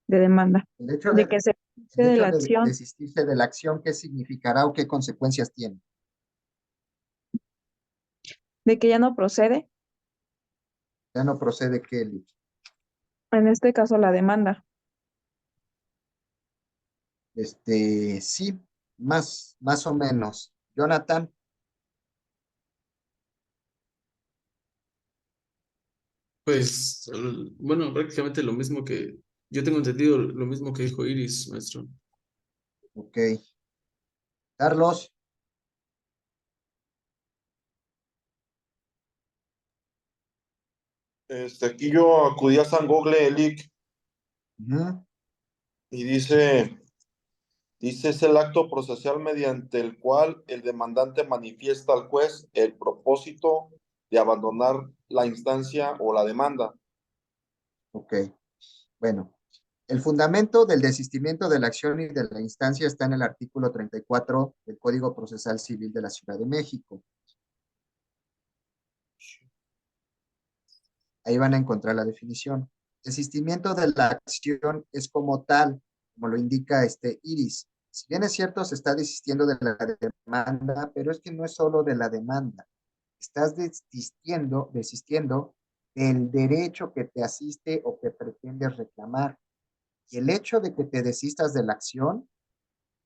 demanda, El hecho de de, que se el de hecho la de acción, desistirse de la acción, ¿qué significará o qué consecuencias tiene? de que ya no procede, Ya no procede que en este caso la demanda. sí, más o menos. Jonathan, Pues, bueno, prácticamente lo mismo que, yo tengo entendido lo mismo que dijo Iris, maestro. ok. Carlos, Aquí yo acudí a San Google Elic Ujú. y dice, es el acto procesal mediante el cual el demandante manifiesta al juez el propósito de abandonar la instancia o la demanda. Ok, bueno. El fundamento del desistimiento de la acción y de la instancia está en el artículo 34 del Código Procesal Civil de la Ciudad de México. Ahí van a encontrar la definición. Desistimiento de la acción es como tal, como lo indica este iris. Si bien es cierto, se está desistiendo de la demanda, pero es que no es solo de la demanda. Estás desistiendo del derecho que te asiste o que pretendes reclamar. Y el hecho de que te desistas de la acción,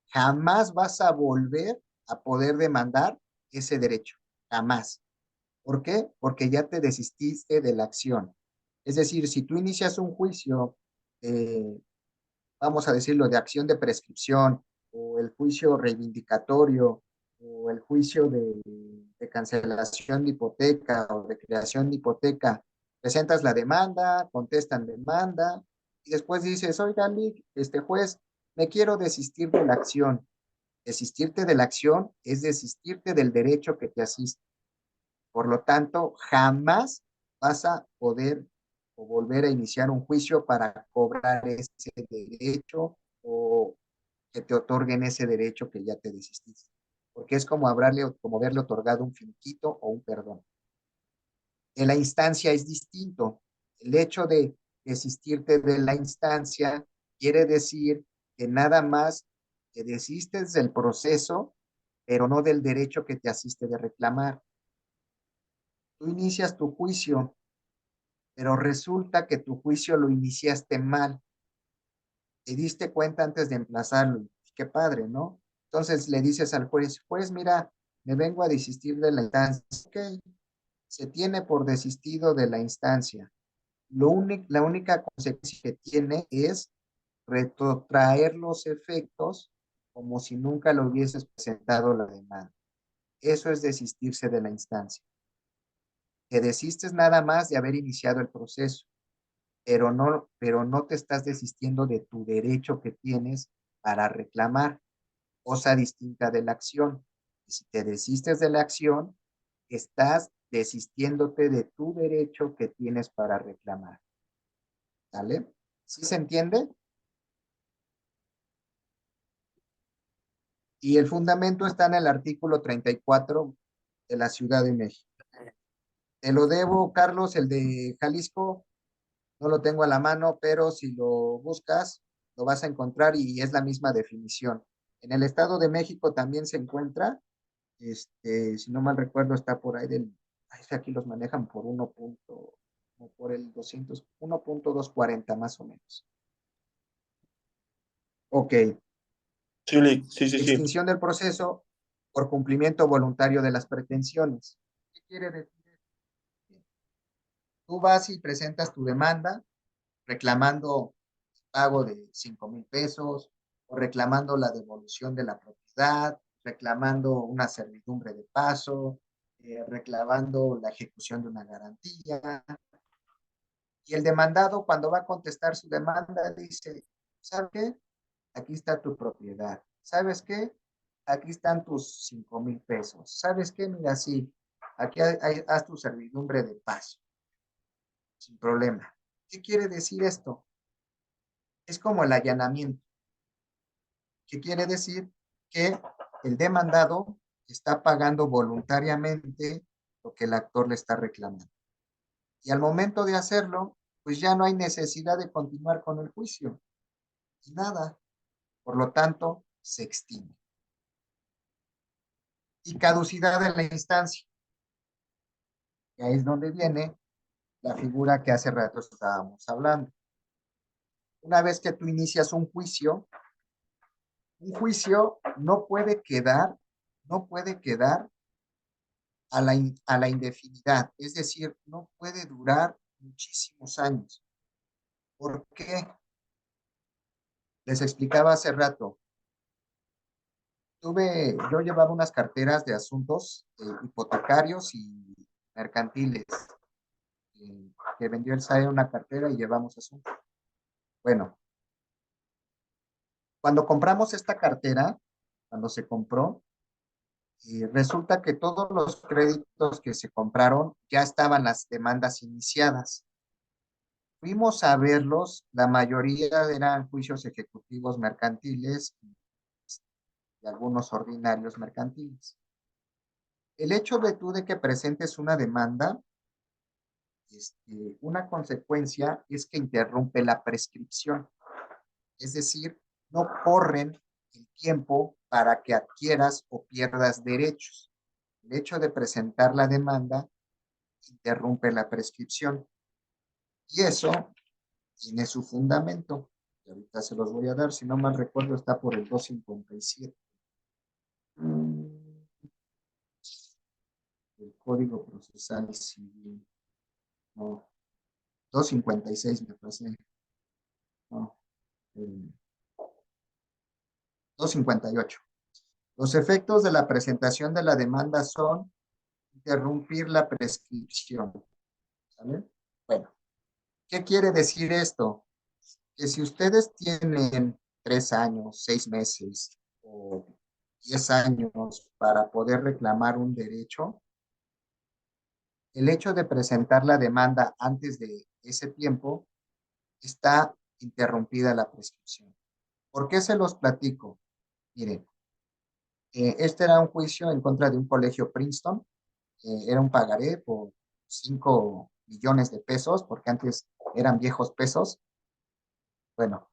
jamás vas a volver a poder demandar ese derecho. Jamás. ¿Por qué? Porque ya te desististe de la acción. Es decir, si tú inicias un juicio, eh, vamos a decirlo, de acción de prescripción, o el juicio reivindicatorio, o el juicio de cancelación de hipoteca o de creación de hipoteca, presentas la demanda, contestan demanda, y después dices, oiga, este juez, me quiero desistir de la acción. Desistirte de la acción es desistirte del derecho que te asiste. Por lo tanto, jamás vas a poder o volver a iniciar un juicio para cobrar ese derecho o que te otorguen ese derecho que ya te desististe. Porque es como haberle otorgado un finiquito o un perdón. En la instancia es distinto. El hecho de desistirte de la instancia quiere decir que nada más te desistes del proceso, pero no del derecho que te asiste de reclamar. Tú inicias tu juicio, pero resulta que tu juicio lo iniciaste mal. Te diste cuenta antes de emplazarlo. Qué padre, ¿no? Entonces le dices al juez, juez, mira, me vengo a desistir de la instancia. Ok, se tiene por desistido de la instancia. La única consecuencia que tiene es retrotraer los efectos como si nunca lo hubieses presentado la demanda. Eso es desistirse de la instancia. Te desistes nada más de haber iniciado el proceso, pero no te estás desistiendo de tu derecho que tienes para reclamar, cosa distinta de la acción. Si te desistes de la acción, estás desistiéndote de tu derecho que tienes para reclamar. ¿Sale? ¿Sí se entiende? Y el fundamento está en el artículo 34 de la Ciudad de México. Te lo debo, Carlos, el de Jalisco, no lo tengo a la mano, pero si lo buscas, lo vas a encontrar y es la misma definición. En el Estado de México también se encuentra, si no mal recuerdo, está por ahí aquí los manejan por por el 1.240 más o menos. Ok, Sí, sí, sí, sí. extinción del proceso por cumplimiento voluntario de las pretensiones. ¿Qué quiere decir? Tú vas y presentas tu demanda reclamando pago de 5,000 pesos, o reclamando la devolución de la propiedad, reclamando una servidumbre de paso, reclamando la ejecución de una garantía. Y el demandado, cuando va a contestar su demanda, dice, ¿sabes qué? Aquí está tu propiedad. ¿Sabes qué? Aquí están tus 5,000 pesos. ¿Sabes qué? Mira, sí, aquí haz tu servidumbre de paso, sin problema. ¿Qué quiere decir esto? Es como el allanamiento. ¿Qué quiere decir? Que el demandado está pagando voluntariamente lo que el actor le está reclamando. Y al momento de hacerlo, pues ya no hay necesidad de continuar con el juicio. Y nada. Por lo tanto, se extingue. Y caducidad de la instancia. Y ahí es donde viene la figura que hace rato estábamos hablando. Una vez que tú inicias un juicio no puede quedar a la indefinidad, es decir, no puede durar muchísimos años. ¿Por qué? Les explicaba hace rato. Yo llevaba unas carteras de asuntos hipotecarios y mercantiles que vendió el SAE una cartera y llevamos asunto. Bueno, cuando compramos esta cartera, cuando se compró, resulta que todos los créditos que se compraron ya estaban las demandas iniciadas. Fuimos a verlos, la mayoría eran juicios ejecutivos mercantiles y algunos ordinarios mercantiles. El hecho de que presentes una demanda, una consecuencia es que interrumpe la prescripción. Es decir, no corren el tiempo para que adquieras o pierdas derechos. El hecho de presentar la demanda interrumpe la prescripción. Y eso tiene su fundamento. Y ahorita se los voy a dar, si no mal recuerdo, está por el 257. El Código Procesal Civil. No, 256 me parece. No, el 258. Los efectos de la presentación de la demanda son interrumpir la prescripción. ¿Sale? Bueno, ¿qué quiere decir esto? Que si ustedes tienen 3 años, 6 meses o 10 años para poder reclamar un derecho, el hecho de presentar la demanda antes de ese tiempo está interrumpida la prescripción. ¿Por qué se los platico? Miren, este era un juicio en contra de un colegio Princeton. Era un pagaré por 5 millones de pesos, porque antes eran viejos pesos. Bueno,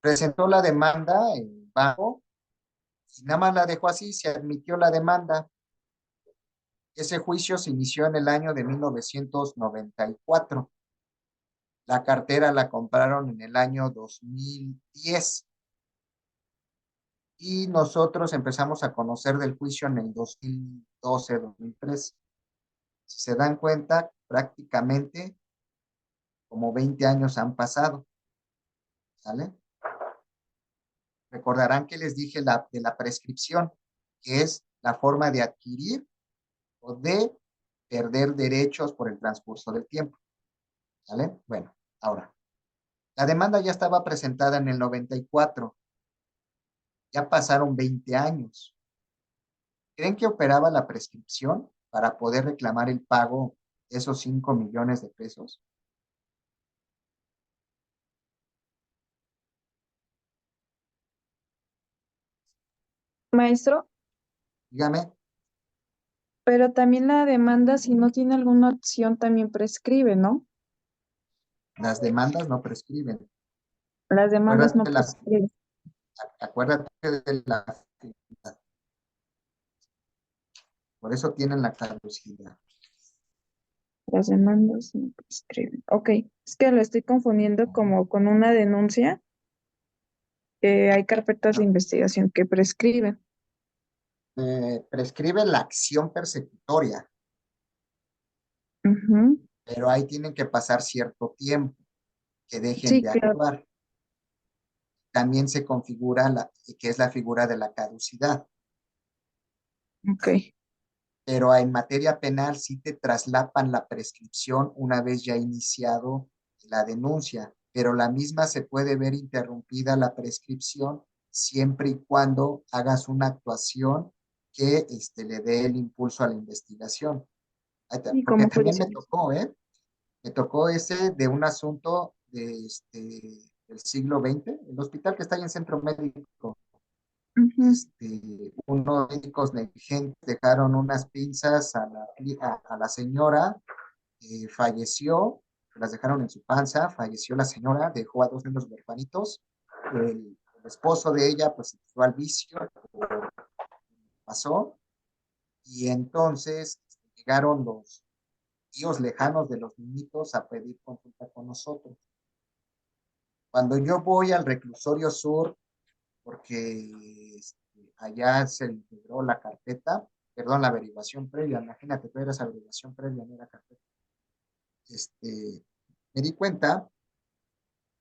presentó la demanda en banco y nada más la dejó así, se admitió la demanda. Ese juicio se inició en el año de 1994. La cartera la compraron en el año 2010 y nosotros empezamos a conocer del juicio en el 2012, 2013. Si se dan cuenta, prácticamente como 20 años han pasado, ¿sale? Recordarán que les dije de la prescripción, que es la forma de adquirir o de perder derechos por el transcurso del tiempo, ¿sale? Bueno, ahora, la demanda ya estaba presentada en el 94, ya pasaron 20 años. ¿Creen que operaba la prescripción para poder reclamar el pago de esos 5 millones de pesos? Maestro, Dígame, pero también la demanda, si no tiene alguna opción, también prescribe, ¿no? las demandas no prescriben. Las demandas no Acuérdate, prescriben. acuérdate de la, por eso tienen la caducidad. Las demandas no prescriben. Ok, es que lo estoy confundiendo como con una denuncia, que hay carpetas de investigación que prescriben. Prescribe la acción persecutoria, Ujú. pero ahí tienen que pasar cierto tiempo que dejen Sí, de claro. actuar. También se configura que es la figura de la caducidad, Ok. pero en materia penal sí te traslapan la prescripción una vez ya iniciado la denuncia, pero la misma se puede ver interrumpida la prescripción siempre y cuando hagas una actuación que le dé el impulso a la investigación. Y Porque como también me judicial. tocó, ¿eh? Me tocó ese de un asunto del siglo XX, el hospital que está ahí en Centro Médico. Ujú. Unos médicos negligentes dejaron unas pinzas a la señora, falleció, las dejaron en su panza, falleció la señora, dejó a 2 niños huerfanitos. El esposo de ella, pues, se fue al vicio, pasó, y entonces llegaron los tíos lejanos de los niñitos a pedir consulta con nosotros. Cuando yo voy al reclusorio sur, porque allá se integró la carpeta, perdón, la averiguación previa, imagínate, tú eras averiguación previa, no era carpeta. Me di cuenta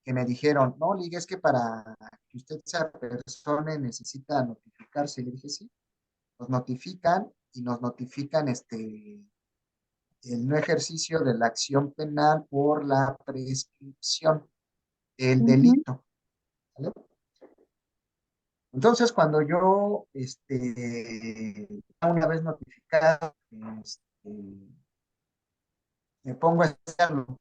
que me dijeron, no, Liga, es que para que usted sea persona necesita notificarse. Y le dije, sí, nos notifican y nos notifican el no ejercicio de la acción penal por la prescripción del Ujú. delito. ¿Vale? Entonces, cuando yo, una vez notificado, me pongo a hacerlo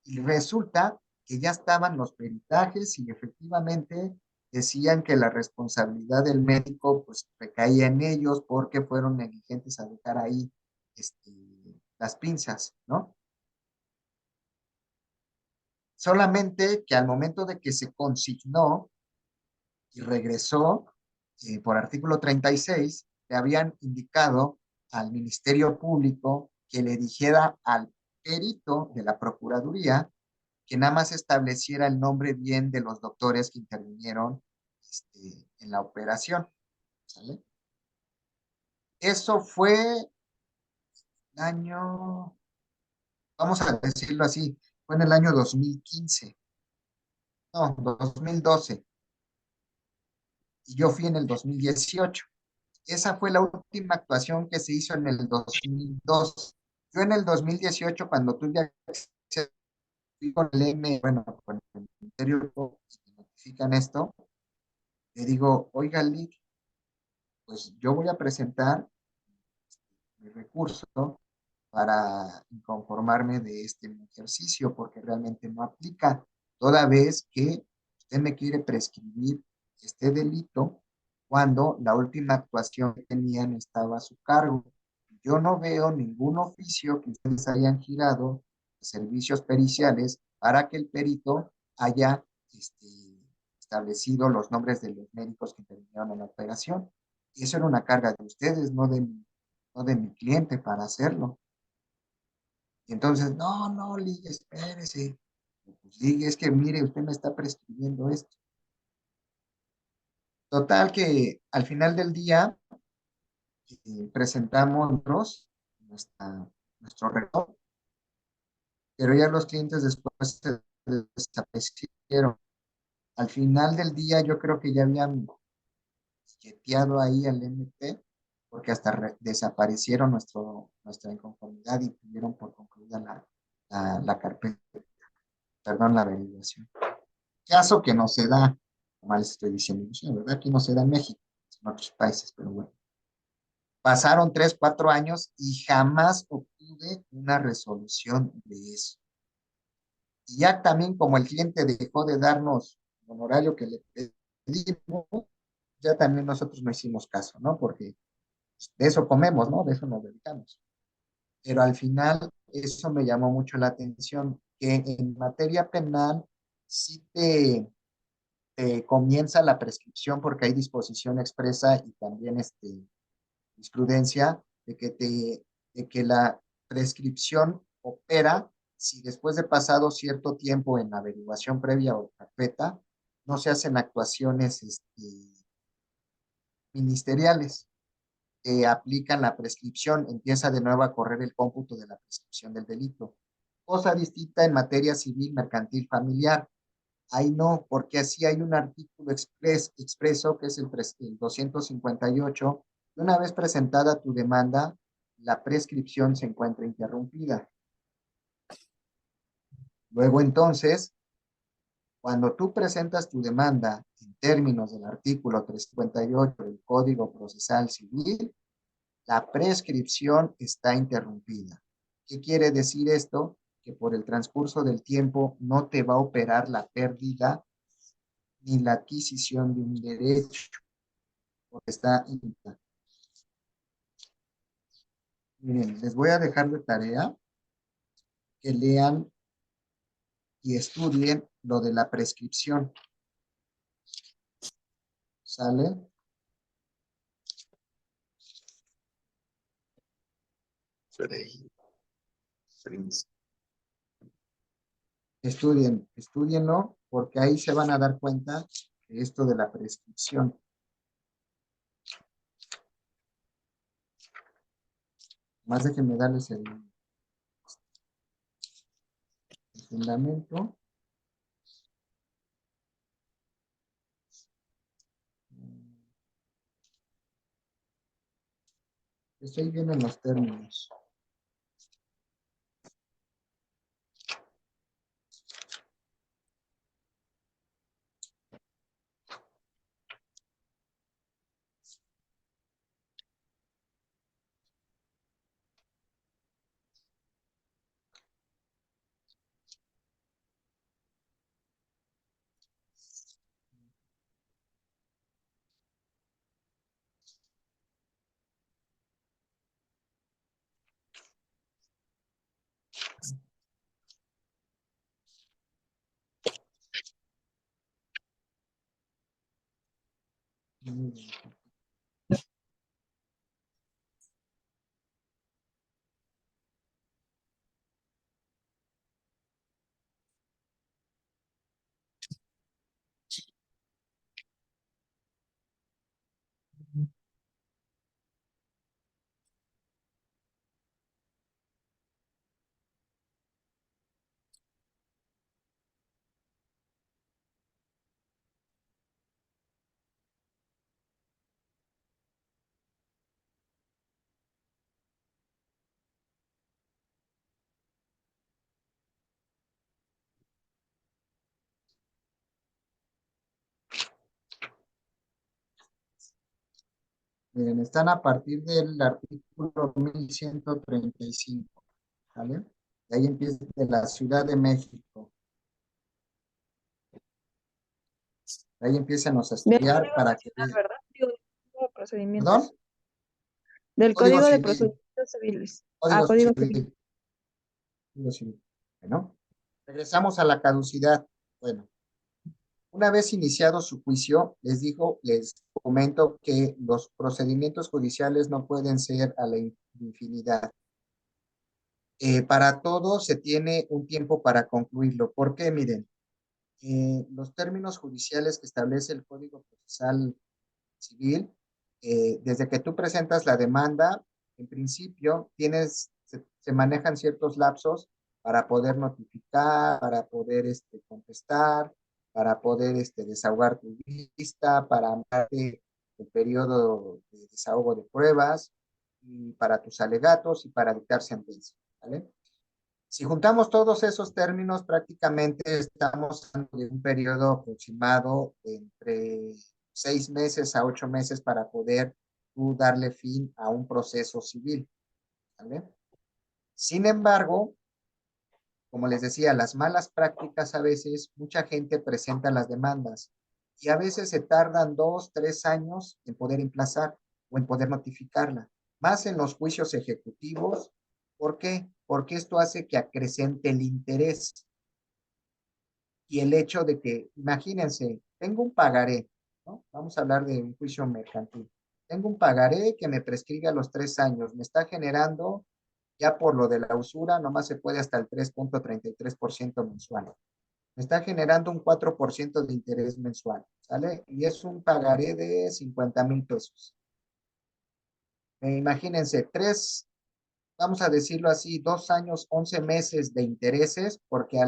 y resulta que ya estaban los peritajes y efectivamente decían que la responsabilidad del médico pues recaía en ellos porque fueron negligentes a dejar ahí este, las pinzas, ¿no? Solamente que al momento de que se consignó y regresó por artículo 36, le habían indicado al Ministerio Público que le dijera al perito de la Procuraduría que nada más estableciera el nombre bien de los doctores que intervinieron en la operación. ¿Sale? Eso fue el año, vamos a decirlo así, fue en el año 2015, no, 2012, y yo fui en el 2018. Esa fue la última actuación que se hizo en el 2002. Yo en el 2018, cuando tuve acceso con el M, bueno, con el Ministerio que notifican esto, le digo, oiga, Lick, pues yo voy a presentar mi recurso para inconformarme de este ejercicio, porque realmente no aplica, toda vez que usted me quiere prescribir este delito cuando la última actuación que tenían estaba a su cargo. Yo no veo ningún oficio que ustedes hayan girado de servicios periciales para que el perito haya establecido los nombres de los médicos que intervinieron en la operación. Y eso era una carga de ustedes, no de mi cliente para hacerlo. Y entonces, no, no, Ligue, espérese. Pues, Ligue, es que mire, usted me está prescribiendo esto. Total que al final del día presentamos nuestro retorno, pero ya los clientes después se desaparecieron. Al final del día yo creo que ya habían cheteado ahí al MP porque hasta desaparecieron nuestra inconformidad y tuvieron por concluida la carpeta, perdón, la averiguación. Caso que no se da, como les estoy diciendo, la verdad aquí no se da en México, en otros países, pero bueno. Pasaron 3, 4 años y jamás obtuve una resolución de eso. Y ya también como el cliente dejó de darnos el honorario que le pedimos, ya también nosotros no hicimos caso, ¿no? Porque de eso comemos, ¿no? De eso nos dedicamos. Pero al final eso me llamó mucho la atención, que en materia penal sí comienza la prescripción porque hay disposición expresa y también jurisprudencia de que la prescripción opera si después de pasado cierto tiempo en la averiguación previa o carpeta no se hacen actuaciones ministeriales que aplican la prescripción, empieza de nuevo a correr el cómputo de la prescripción del delito. Cosa distinta en materia civil, mercantil, familiar. Ahí no, porque así hay un artículo expreso que es el 258. Y una vez presentada tu demanda, la prescripción se encuentra interrumpida. Luego entonces, cuando tú presentas tu demanda en términos del artículo 358 del Código Procesal Civil, la prescripción está interrumpida. ¿Qué quiere decir esto? Que por el transcurso del tiempo no te va a operar la pérdida ni la adquisición de un derecho, porque está intacto. Miren, les voy a dejar de tarea que lean y estudien lo de la prescripción. ¿Sale? Estudienlo, porque ahí se van a dar cuenta de esto de la prescripción. Más déjenme darles el fundamento. Estoy bien en los términos. Miren, están a partir del artículo 1135, ¿vale? De ahí empieza de la Ciudad de México. De ahí empiezan a Del estudiar Código para que Nacional, vean. ¿verdad? Digo, del Código de ¿Perdón? Procedimientos. Del Código Código de Civil. Procedimientos Civiles. Ah, Código Código Civil. Civil. Código Civil. Bueno, regresamos a la caducidad. Bueno, una vez iniciado su juicio, les comento que los procedimientos judiciales no pueden ser a la infinidad. Para todo se tiene un tiempo para concluirlo. ¿Por qué? Miren, los términos judiciales que establece el Código Procesal Civil, desde que tú presentas la demanda, en principio se manejan ciertos lapsos para poder notificar, para poder contestar, para poder desahogar tu vista, para darte el periodo de desahogo de pruebas, y para tus alegatos y para dictar sentencia, ¿vale? Si juntamos todos esos términos, prácticamente estamos hablando de un periodo aproximado de entre 6 meses a 8 meses para poder tú darle fin a un proceso civil, ¿vale? Sin embargo, como les decía, las malas prácticas a veces, mucha gente presenta las demandas y a veces se tardan 2, 3 años en poder emplazar o en poder notificarla, más en los juicios ejecutivos. ¿Por qué? Porque esto hace que acrecente el interés y el hecho de que, imagínense, tengo un pagaré, ¿no? Vamos a hablar de un juicio mercantil. Tengo un pagaré que me prescribe a los 3 años, me está generando, ya por lo de la usura, nomás se puede hasta el 3,33% mensual. Me está generando un 4% de interés mensual, ¿sale? Y es un pagaré de 50,000 pesos. Imagínense, vamos a decirlo así, 2 años, 11 meses de intereses, porque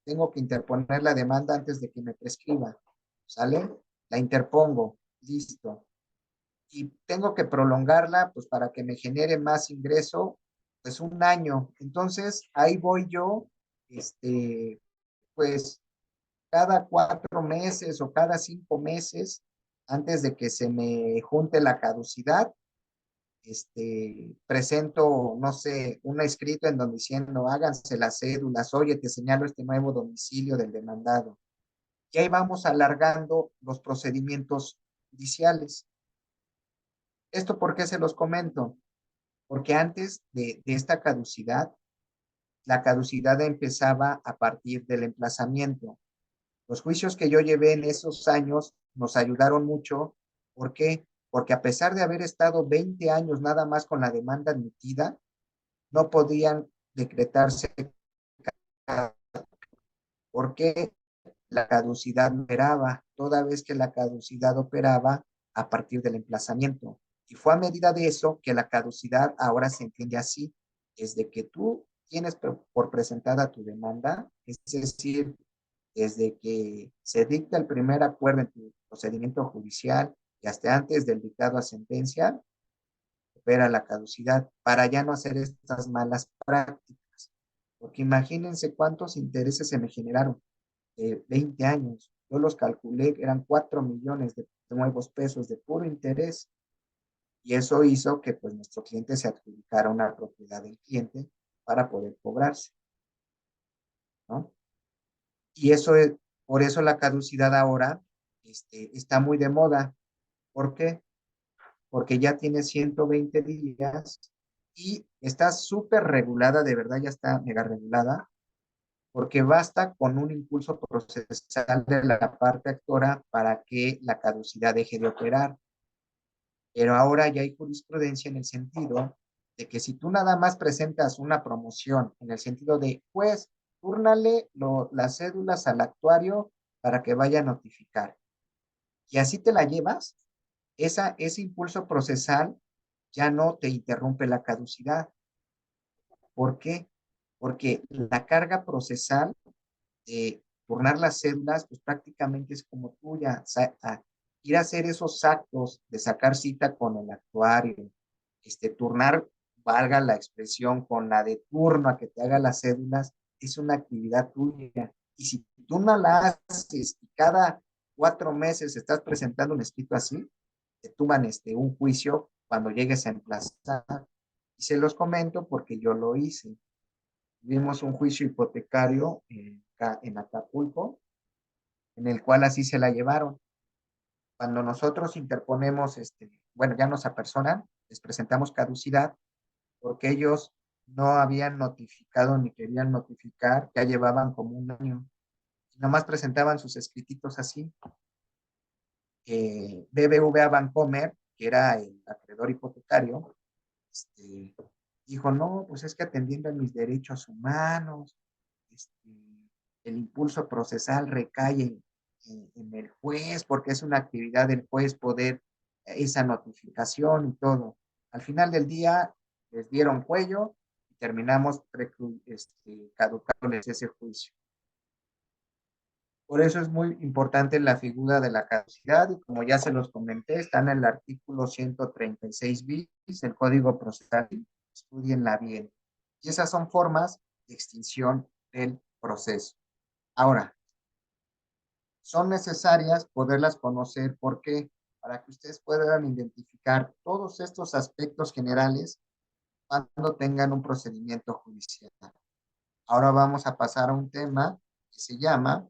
tengo que interponer la demanda antes de que me prescriba, ¿sale? La interpongo, listo. Y tengo que prolongarla, pues para que me genere más ingreso, pues 1 año. Entonces, ahí voy yo, pues cada 4 meses o cada 5 meses, antes de que se me junte la caducidad, presento, no sé, un escrito en donde diciendo, háganse las cédulas, oye, te señalo este nuevo domicilio del demandado. Y ahí vamos alargando los procedimientos judiciales. ¿Esto por qué se los comento? Porque antes de esta caducidad, la caducidad empezaba a partir del emplazamiento. Los juicios que yo llevé en esos años nos ayudaron mucho. ¿Por qué? Porque a pesar de haber estado 20 años nada más con la demanda admitida, no podían decretarse porque la caducidad operaba, toda vez que la caducidad operaba a partir del emplazamiento. Y fue a medida de eso que la caducidad ahora se entiende así, desde que tú tienes por presentada tu demanda, es decir, desde que se dicta el primer acuerdo en tu procedimiento judicial y hasta antes del dictado a sentencia, recupera la caducidad para ya no hacer estas malas prácticas. Porque imagínense cuántos intereses se me generaron de 20 años. Yo los calculé, eran 4 millones de nuevos pesos de puro interés. Y eso hizo que pues nuestro cliente se adjudicara una propiedad del cliente para poder cobrarse, ¿no? Y eso es, por eso la caducidad ahora está muy de moda. ¿Por qué? Porque ya tiene 120 días y está súper regulada, de verdad ya está mega regulada, porque basta con un impulso procesal de la parte actora para que la caducidad deje de operar. Pero ahora ya hay jurisprudencia en el sentido de que si tú nada más presentas una promoción en el sentido de, pues, túrnale las cédulas al actuario para que vaya a notificar. Y así te la llevas, ese impulso procesal ya no te interrumpe la caducidad. ¿Por qué? Porque la carga procesal de turnar las cédulas, pues prácticamente es como tuya. O sea, ir a hacer esos actos de sacar cita con el actuario, turnar, valga la expresión, con la de turno a que te haga las cédulas, es una actividad tuya. Y si tú no la haces y cada 4 meses estás presentando un escrito así, te tuman un juicio cuando llegues a emplazar. Y se los comento porque yo lo hice. Vimos un juicio hipotecario en Acapulco, en el cual así se la llevaron. Cuando nosotros interponemos, bueno, ya nos apersonan, les presentamos caducidad, porque ellos no habían notificado ni querían notificar, ya llevaban como un año. Nomás presentaban sus escrititos así. BBVA Bancomer, que era el acreedor hipotecario, dijo, no, pues es que atendiendo a mis derechos humanos, este, el impulso procesal recae en el juez, porque es una actividad del juez poder esa notificación y todo. Al final del día les dieron cuello y terminamos caducándoles ese juicio. Por eso es muy importante la figura de la caducidad y como ya se los comenté, está en el artículo 136 bis del Código Procesal. Estudienla bien. Y esas son formas de extinción del proceso. Ahora, son necesarias poderlas conocer. ¿Por qué? Para que ustedes puedan identificar todos estos aspectos generales cuando tengan un procedimiento judicial. Ahora vamos a pasar a un tema que se llama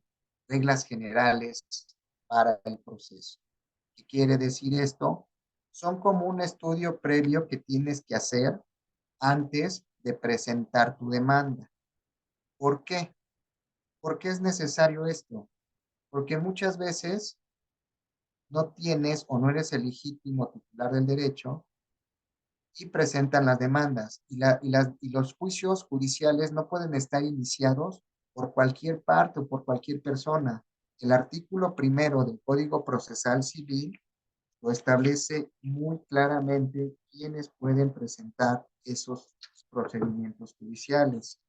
reglas generales para el proceso. ¿Qué quiere decir esto? Son como un estudio previo que tienes que hacer antes de presentar tu demanda. ¿Por qué? ¿Por qué es necesario esto? Porque muchas veces no tienes o no eres el legítimo titular del derecho y presentan las demandas. Y los juicios judiciales no pueden estar iniciados por cualquier parte o por cualquier persona. El artículo 1 del Código Procesal Civil lo establece muy claramente quiénes pueden presentar esos procedimientos judiciales.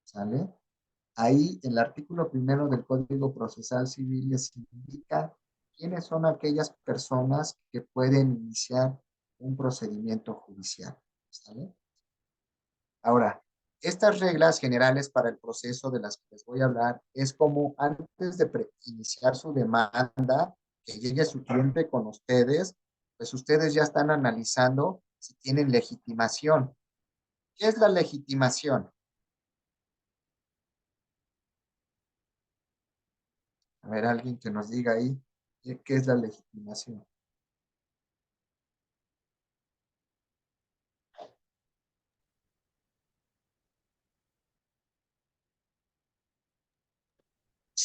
¿Sale? Ahí el artículo 1 del Código Procesal Civil les indica quiénes son aquellas personas que pueden iniciar un procedimiento judicial. ¿Sale? Ahora, estas reglas generales para el proceso de las que les voy a hablar es como antes de iniciar su demanda, que llegue su cliente con ustedes, pues ustedes ya están analizando si tienen legitimación. ¿Qué es la legitimación? A ver, alguien que nos diga ahí qué es la legitimación.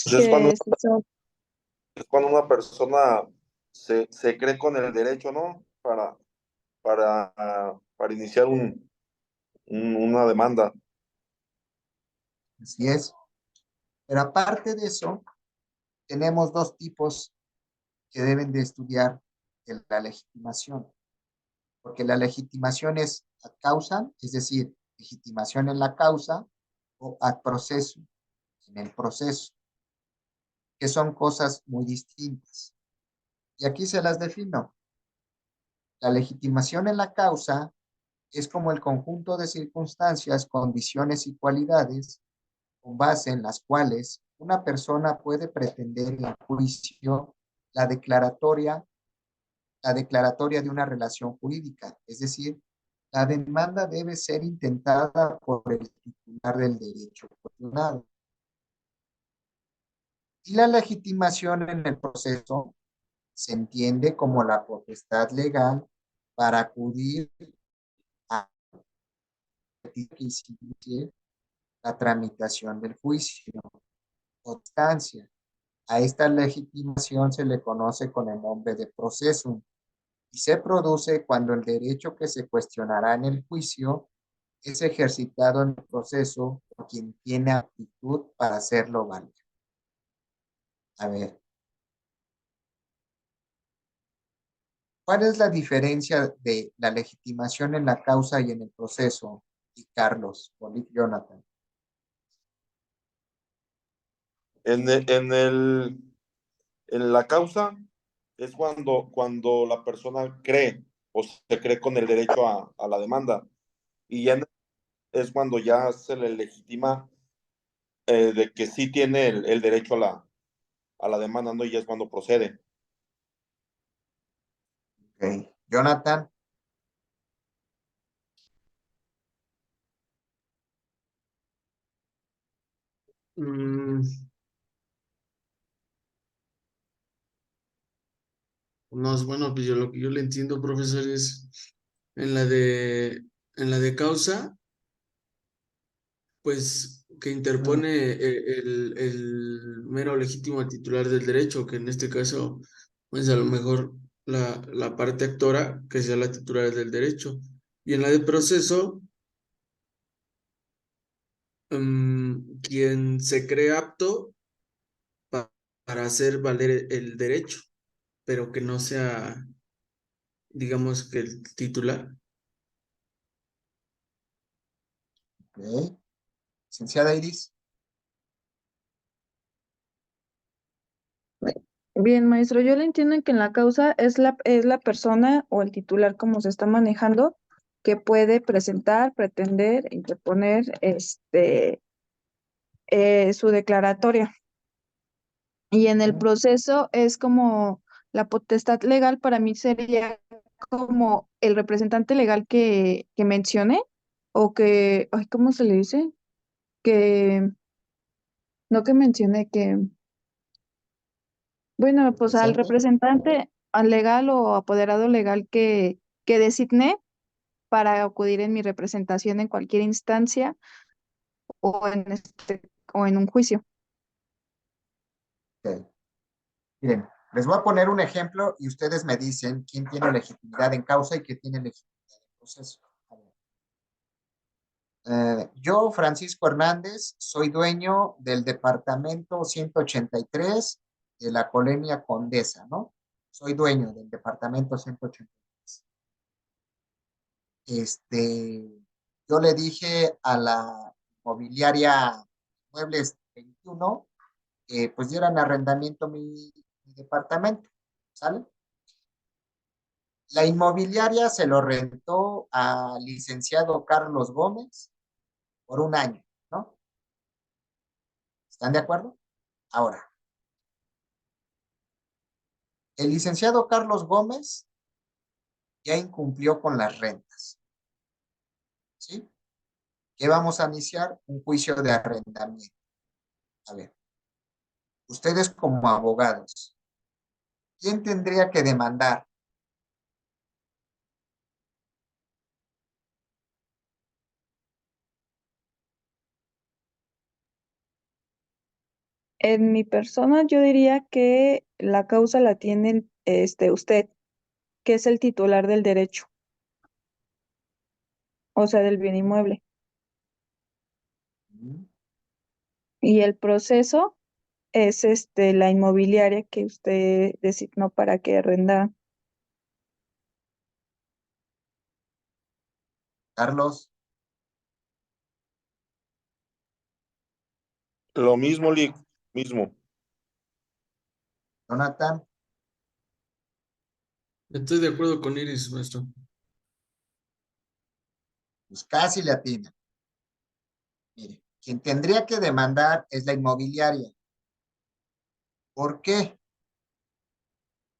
Es cuando, ¿Qué es eso? es cuando una persona se cree con el derecho, ¿no? Para iniciar una demanda. Así es. Pero aparte de eso, tenemos dos tipos que deben de estudiar de la legitimación. Porque la legitimación es ad causa, es decir, legitimación en la causa, o ad proceso, en el proceso. que son cosas muy distintas. Y aquí se las defino. La legitimación en la causa es como el conjunto de circunstancias, condiciones y cualidades con base en las cuales una persona puede pretender en juicio la declaratoria, la declaratoria de una relación jurídica, es decir, la demanda debe ser intentada por el titular del derecho cuestionado. Y la legitimación en el proceso se entiende como la potestad legal para acudir a que inicie la tramitación del juicio o instancia. A esta legitimación se le conoce con el nombre de proceso y se produce cuando el derecho que se cuestionará en el juicio es ejercitado en el proceso por quien tiene aptitud para hacerlo válido. A ver, ¿cuál es la diferencia de la legitimación en la causa y en el proceso? Y Carlos, Jonathan. En el, en el, en la causa es cuando la persona cree o se cree con el derecho a la demanda. Y ya es cuando ya se le legitima de que sí tiene el derecho a la demanda, ¿no? Y ya es cuando procede. Okay. Jonathan. Mm, no, bueno, pues yo lo que yo le entiendo, profesor, es en en la de causa, pues que interpone el mero legítimo titular del derecho, que en este caso, pues a lo mejor la parte actora, que sea la titular del derecho. Y en la de proceso, quien se cree apto para hacer valer el derecho, pero que no sea, digamos, que el titular. Okay. Licenciada Iris. Bien, maestro, yo le entiendo que en la causa es la persona o el titular como se está manejando que puede presentar, pretender, interponer su declaratoria. Y en el proceso es como la potestad legal para mí sería como el representante legal que mencioné o que, ay, ¿cómo se le dice? Que, no que mencioné, que, bueno, pues al Presente. representante al legal o apoderado legal que designé para acudir en mi representación en cualquier instancia o o en un juicio. Okay. Miren, les voy a poner un ejemplo y ustedes me dicen quién tiene legitimidad en causa y quién tiene legitimidad en proceso. Yo, Francisco Hernández, soy dueño del departamento 183 de la colonia Condesa, ¿no? Soy dueño del departamento 183. Yo le dije a la inmobiliaria Muebles 21 que pues dieran arrendamiento mi departamento, ¿sale? La inmobiliaria se lo rentó al licenciado Carlos Gómez por un año, ¿no? ¿Están de acuerdo? Ahora, el licenciado Carlos Gómez ya incumplió con las rentas, ¿sí? ¿Qué vamos a iniciar? Un juicio de arrendamiento. A ver, ustedes como abogados, ¿quién tendría que demandar? En mi persona, yo diría que la causa la tiene usted, que es el titular del derecho, o sea, del bien inmueble. Y el proceso es la inmobiliaria que usted designó para que arrendara. Carlos, Lo mismo, Lick, mismo. Jonathan, Estoy de acuerdo con Iris, maestro. pues casi le atina. Mire, quien tendría que demandar es la inmobiliaria. ¿Por qué?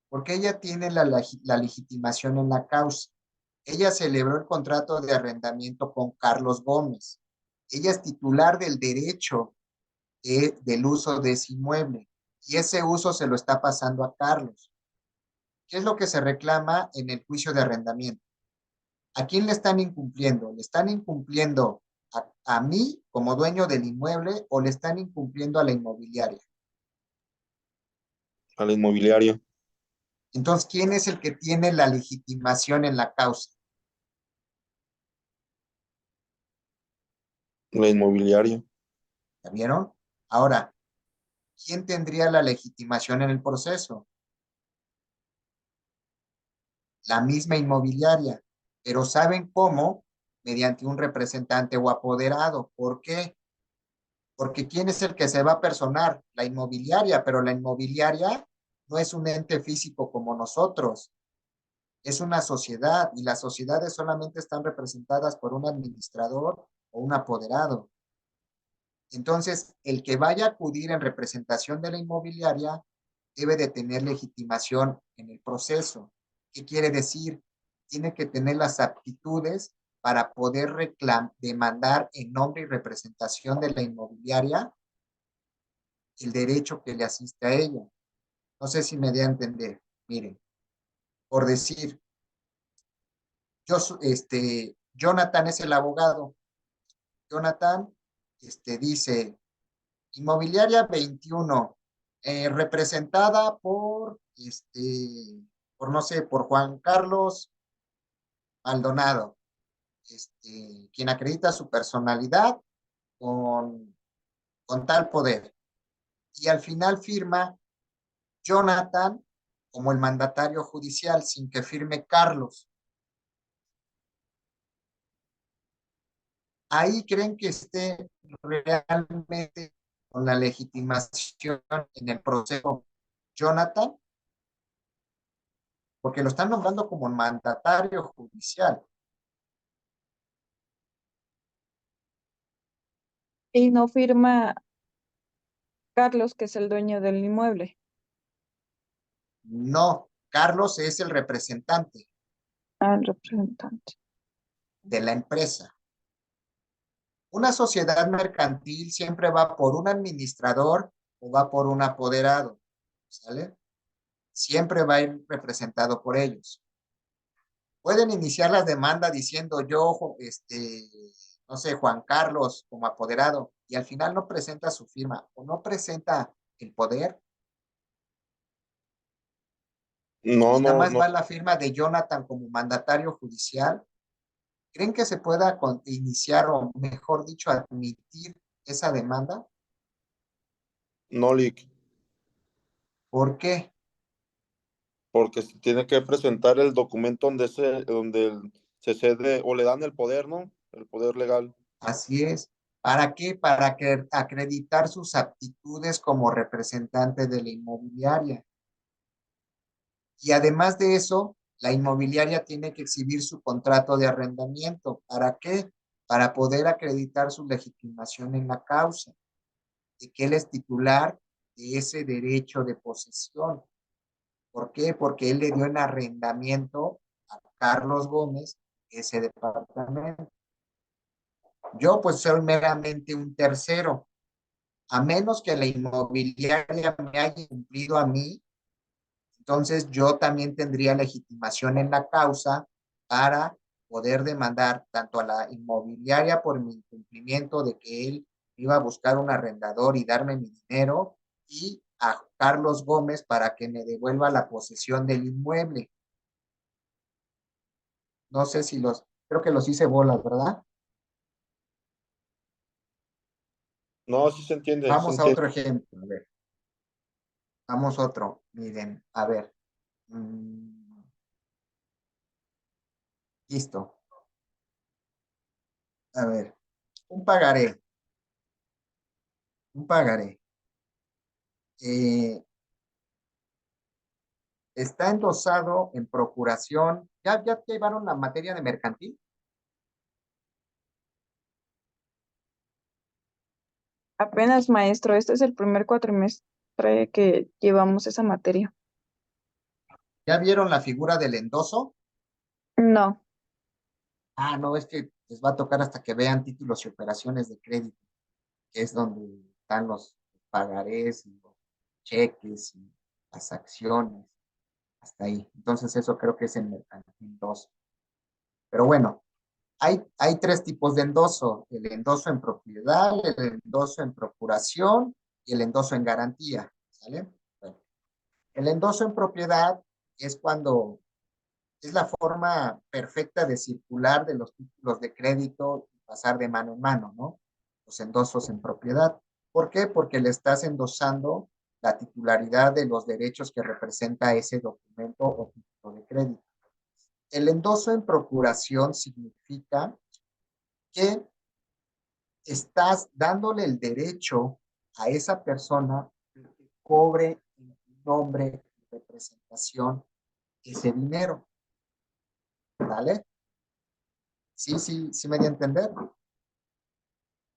Porque ella tiene la legitimación en la causa. Ella celebró el contrato de arrendamiento con Carlos Gómez. Ella es titular del derecho del uso de ese inmueble y ese uso se lo está pasando a Carlos. ¿Qué es lo que se reclama en el juicio de arrendamiento? ¿A quién le están incumpliendo? ¿Le están incumpliendo a mí como dueño del inmueble o le están incumpliendo a la inmobiliaria? A la inmobiliaria, Entonces, ¿quién es el que tiene la legitimación en la causa? la inmobiliaria, ¿Ya vieron? Ahora, ¿quién tendría la legitimación en el proceso? La misma inmobiliaria. Pero ¿saben cómo? Mediante un representante o apoderado. ¿Por qué? Porque ¿quién es el que se va a personar? La inmobiliaria, pero la inmobiliaria no es un ente físico como nosotros, es una sociedad y las sociedades solamente están representadas por un administrador o un apoderado. Entonces, el que vaya a acudir en representación de la inmobiliaria debe de tener legitimación en el proceso. ¿Qué quiere decir? Tiene que tener las aptitudes para poder demandar en nombre y representación de la inmobiliaria el derecho que le asiste a ella. No sé si me dé a entender. Miren, por decir, Jonathan es el abogado. Jonathan dice, Inmobiliaria 21, representada por no sé, por Juan Carlos Maldonado, quien acredita su personalidad con, con tal poder. Y al final firma Jonathan como el mandatario judicial sin que firme Carlos. Ahí creen que esté realmente con la legitimación en el proceso Jonathan, porque lo están nombrando como mandatario judicial. Y no firma Carlos, que es el dueño del inmueble. No, Carlos es el representante Al representante. de la empresa. Una sociedad mercantil siempre va por un administrador o va por un apoderado, ¿sale? Siempre va a ir representado por ellos. Pueden iniciar la demanda diciendo yo, no sé, Juan Carlos como apoderado, y al final no presenta su firma o no presenta el poder, no, y nada no, más no, va la firma de Jonathan como mandatario judicial. ¿Creen que se pueda iniciar o, mejor dicho, admitir esa demanda? no, Lick, ¿Por qué? porque se tiene que presentar el documento se cede o le dan el poder, ¿no? El poder legal. Así es. ¿Para qué? Para que acreditar sus aptitudes como representante de la inmobiliaria. Y además de eso, la inmobiliaria tiene que exhibir su contrato de arrendamiento. ¿Para qué? Para poder acreditar su legitimación en la causa, de que él es titular de ese derecho de posesión. ¿Por qué? Porque él le dio en arrendamiento a Carlos Gómez ese departamento. Yo pues soy meramente un tercero, a menos que la inmobiliaria me haya cumplido a mí, entonces yo también tendría legitimación en la causa para poder demandar tanto a la inmobiliaria por mi incumplimiento de que él iba a buscar un arrendador y darme mi dinero, y a Carlos Gómez para que me devuelva la posesión del inmueble. No sé si creo que los hice bolas, ¿verdad? No, sí se entiende, sí se Vamos a entiende. otro ejemplo, a ver, vamos a otro, miren, a ver, mm, listo, a ver, un pagaré, un pagaré. Eh, está endosado en procuración. ¿Ya llevaron la materia de mercantil? Apenas, maestro, este es el primer cuatrimestre que llevamos esa materia. ¿Ya vieron la figura del endoso? No, Ah, no, es que les va a tocar hasta que vean títulos y operaciones de crédito, que es donde están los pagarés y los cheques y las acciones, hasta ahí. Entonces eso creo que es en mercantil 2. Pero bueno, hay tres tipos de endoso: el endoso en propiedad, el endoso en procuración y el endoso en garantía. ¿Sale? Bueno, el endoso en propiedad es cuando es la forma perfecta de circular de los títulos de crédito y pasar de mano en mano, ¿no? Los endosos en propiedad. ¿Por qué? Porque le estás endosando la titularidad de los derechos que representa ese documento o título de crédito. El endoso en procuración significa que estás dándole el derecho a esa persona que cobre en tu nombre y representación ese dinero. ¿Vale? Sí me di a entender.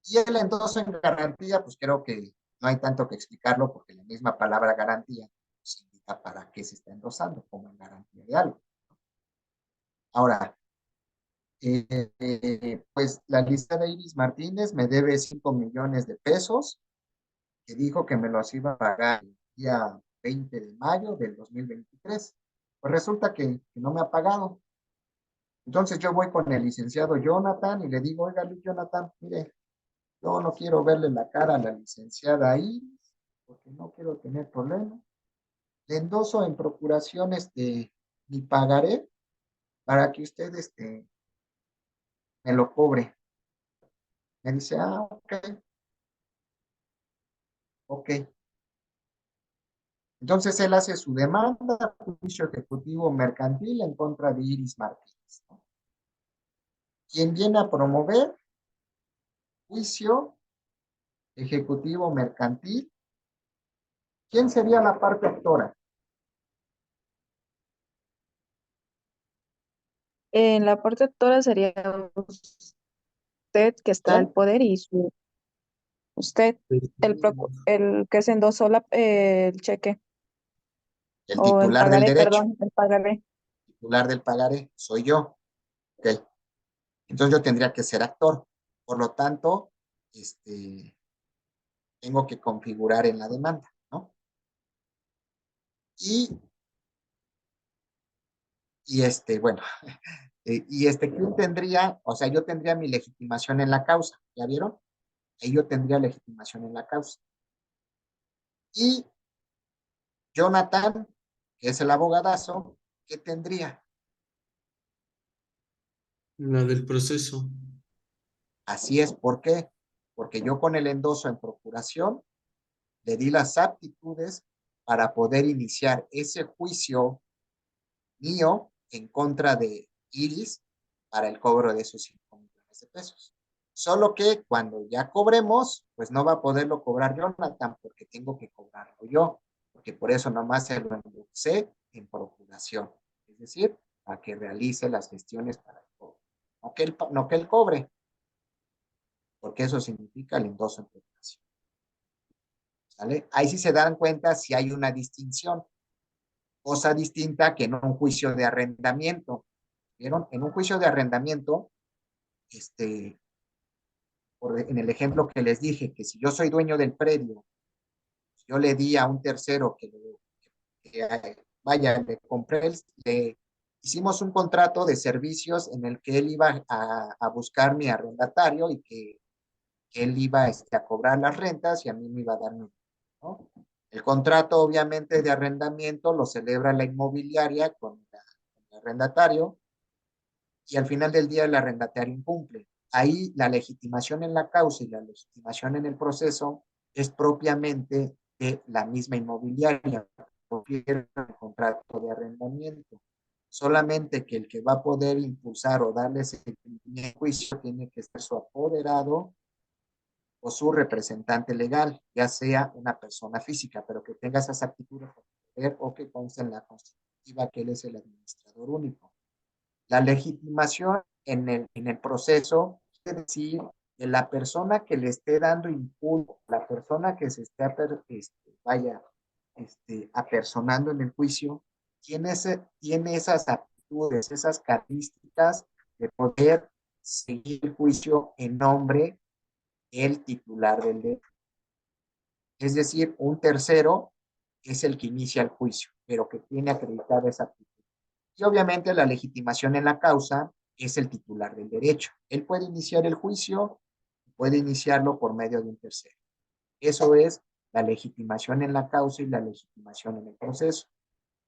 Y el endoso en garantía, pues creo que no hay tanto que explicarlo porque la misma palabra garantía pues, indica para qué se está endosando, como en garantía de algo. Ahora, pues la lista de Iris Martínez me debe 5 millones de pesos, que dijo que me los iba a pagar el día 20 de mayo del 2023. Pues resulta que no me ha pagado. Entonces yo voy con el licenciado Jonathan y le digo, oiga, Luis Jonathan, mire, yo no quiero verle la cara a la licenciada ahí, porque no quiero tener problemas. Le endoso en procuración mi pagaré para que usted me lo cobre. Me dice, ok. Entonces él hace su demanda, juicio ejecutivo mercantil en contra de Iris Martínez, ¿no? Quien viene a promover juicio ejecutivo mercantil, ¿quién sería la parte actora? en la parte actora sería usted que está al ¿Quién? poder y usted, el que se endosó el cheque El o el titular del pagaré, derecho, perdón, el pagaré. titular del pagaré, soy yo. Ok. Entonces yo tendría que ser actor. Por lo tanto, tengo que configurar en la demanda, ¿no? Y, bueno, ¿quién tendría? O sea, yo tendría mi legitimación en la causa, ¿ya vieron? Ahí yo tendría legitimación en la causa. Y Jonathan, que es el abogadazo, ¿qué tendría? La del proceso. Así es, ¿por qué? Porque yo con el endoso en procuración le di las aptitudes para poder iniciar ese juicio mío en contra de Iris para el cobro de esos 5 millones de pesos. Solo que cuando ya cobremos, pues no va a poderlo cobrar Jonathan porque tengo que cobrarlo yo, porque por eso nomás se lo endosé en procuración, es decir, para que realice las gestiones para el cobro. No que él cobre, porque eso significa el endoso en procuración. ¿Sale? Ahí sí se dan cuenta si hay una distinción, cosa distinta que en un juicio de arrendamiento. ¿Vieron? En un juicio de arrendamiento, en el ejemplo que les dije, que si yo soy dueño del predio, yo le di a un tercero vaya, le hicimos un contrato de servicios en el que él iba a buscar mi arrendatario y que él iba a cobrar las rentas y a mí me iba a dar mi, ¿no? El contrato, obviamente, de arrendamiento lo celebra la inmobiliaria con el arrendatario y al final del día el arrendatario incumple. Ahí la legitimación en la causa y la legitimación en el proceso es propiamente de la misma inmobiliaria, el contrato de arrendamiento. Solamente que el que va a poder impulsar o darle ese juicio tiene que ser su apoderado o su representante legal, ya sea una persona física, pero que tenga esas actitudes o que conste en la Constitución. efectiva, que él es el administrador único. La legitimación en el proceso quiere decir que la persona que le esté dando impulso, la persona que se esté apersonando en el juicio, tiene esas aptitudes, esas características de poder seguir el juicio en nombre del titular del derecho. Es decir, un tercero es el que inicia el juicio, pero que tiene acreditada esa aptitud. Y obviamente la legitimación en la causa es el titular del derecho. Él puede iniciar el juicio, puede iniciarlo por medio de un tercero. Eso es la legitimación en la causa y la legitimación en el proceso.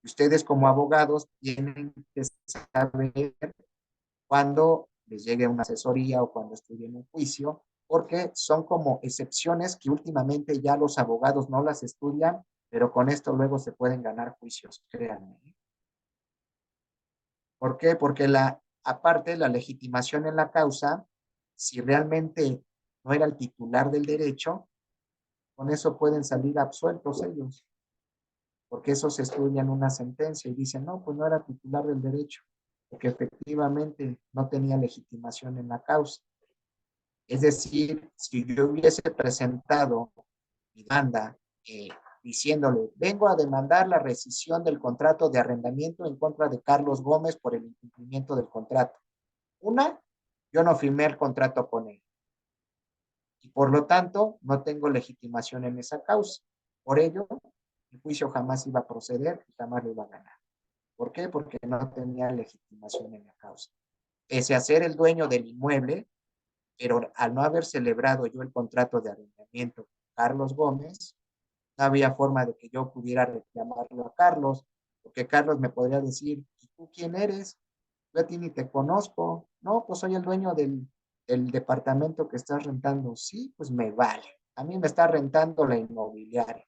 Ustedes como abogados tienen que saber cuando les llegue una asesoría o cuando estudien un juicio, porque son como excepciones que últimamente ya los abogados no las estudian, pero con esto luego se pueden ganar juicios, créanme. ¿Por qué? Porque aparte la legitimación en la causa, si realmente no era el titular del derecho, con eso pueden salir absueltos ellos, porque eso se estudia en una sentencia y dicen, no, pues no era titular del derecho, porque efectivamente no tenía legitimación en la causa. Es decir, si yo hubiese presentado mi demanda diciéndole, vengo a demandar la rescisión del contrato de arrendamiento en contra de Carlos Gómez por el incumplimiento del contrato. Una, yo no firmé el contrato con él y por lo tanto no tengo legitimación en esa causa. Por ello, el juicio jamás iba a proceder y jamás lo iba a ganar. ¿Por qué? Porque no tenía legitimación en la causa. Pese a ser el dueño del inmueble, pero al no haber celebrado yo el contrato de arrendamiento con Carlos Gómez, no había forma de que yo pudiera reclamarlo a Carlos, porque Carlos me podría decir, ¿y tú quién eres? Yo a ti ni te conozco. No, pues soy el dueño del departamento que estás rentando. Sí, pues me vale. A mí me está rentando la inmobiliaria.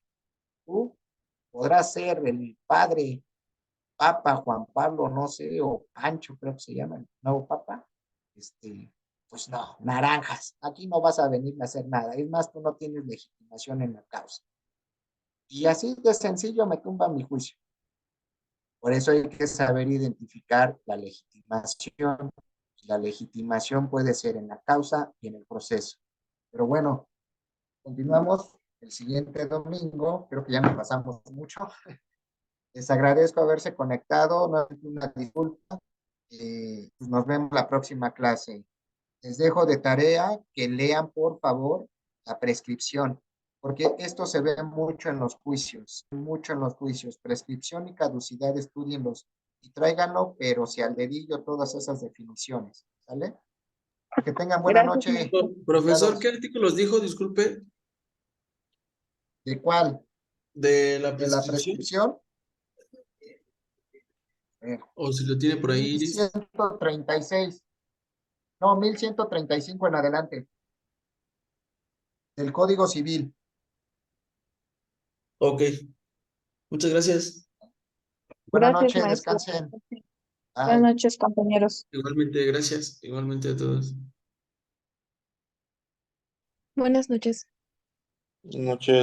Tú podrás ser el padre, Papa Juan Pablo, no sé, o Pancho, creo que se llama el nuevo Papa. Pues no, naranjas. Aquí no vas a venir a hacer nada. Es más, tú no tienes legitimación en la causa. Y así de sencillo me tumba mi juicio. Por eso hay que saber identificar la legitimación. La legitimación puede ser en la causa y en el proceso. Pero bueno, continuamos el siguiente domingo. Creo que ya nos pasamos mucho. Les agradezco haberse conectado. No hay una disculpa. Pues nos vemos la próxima clase. Les dejo de tarea que lean, por favor, la prescripción, porque esto se ve mucho en los juicios. Prescripción y caducidad, estudienlos y tráiganlo, pero si al dedillo todas esas definiciones, ¿sale? Que tengan buena Gracias, noche. Profesor, ¿qué artículos dijo? Disculpe, ¿De cuál? de la ¿De la prescripción, prescripción? o si lo tiene por ahí, Iris. 1136. No, 1135 en adelante. Del Código Civil. Ok, muchas gracias. Buenas gracias, noches, maestro. descansen. Buenas Bye. noches, compañeros. Igualmente, gracias. Igualmente a todos. Buenas noches. Noches.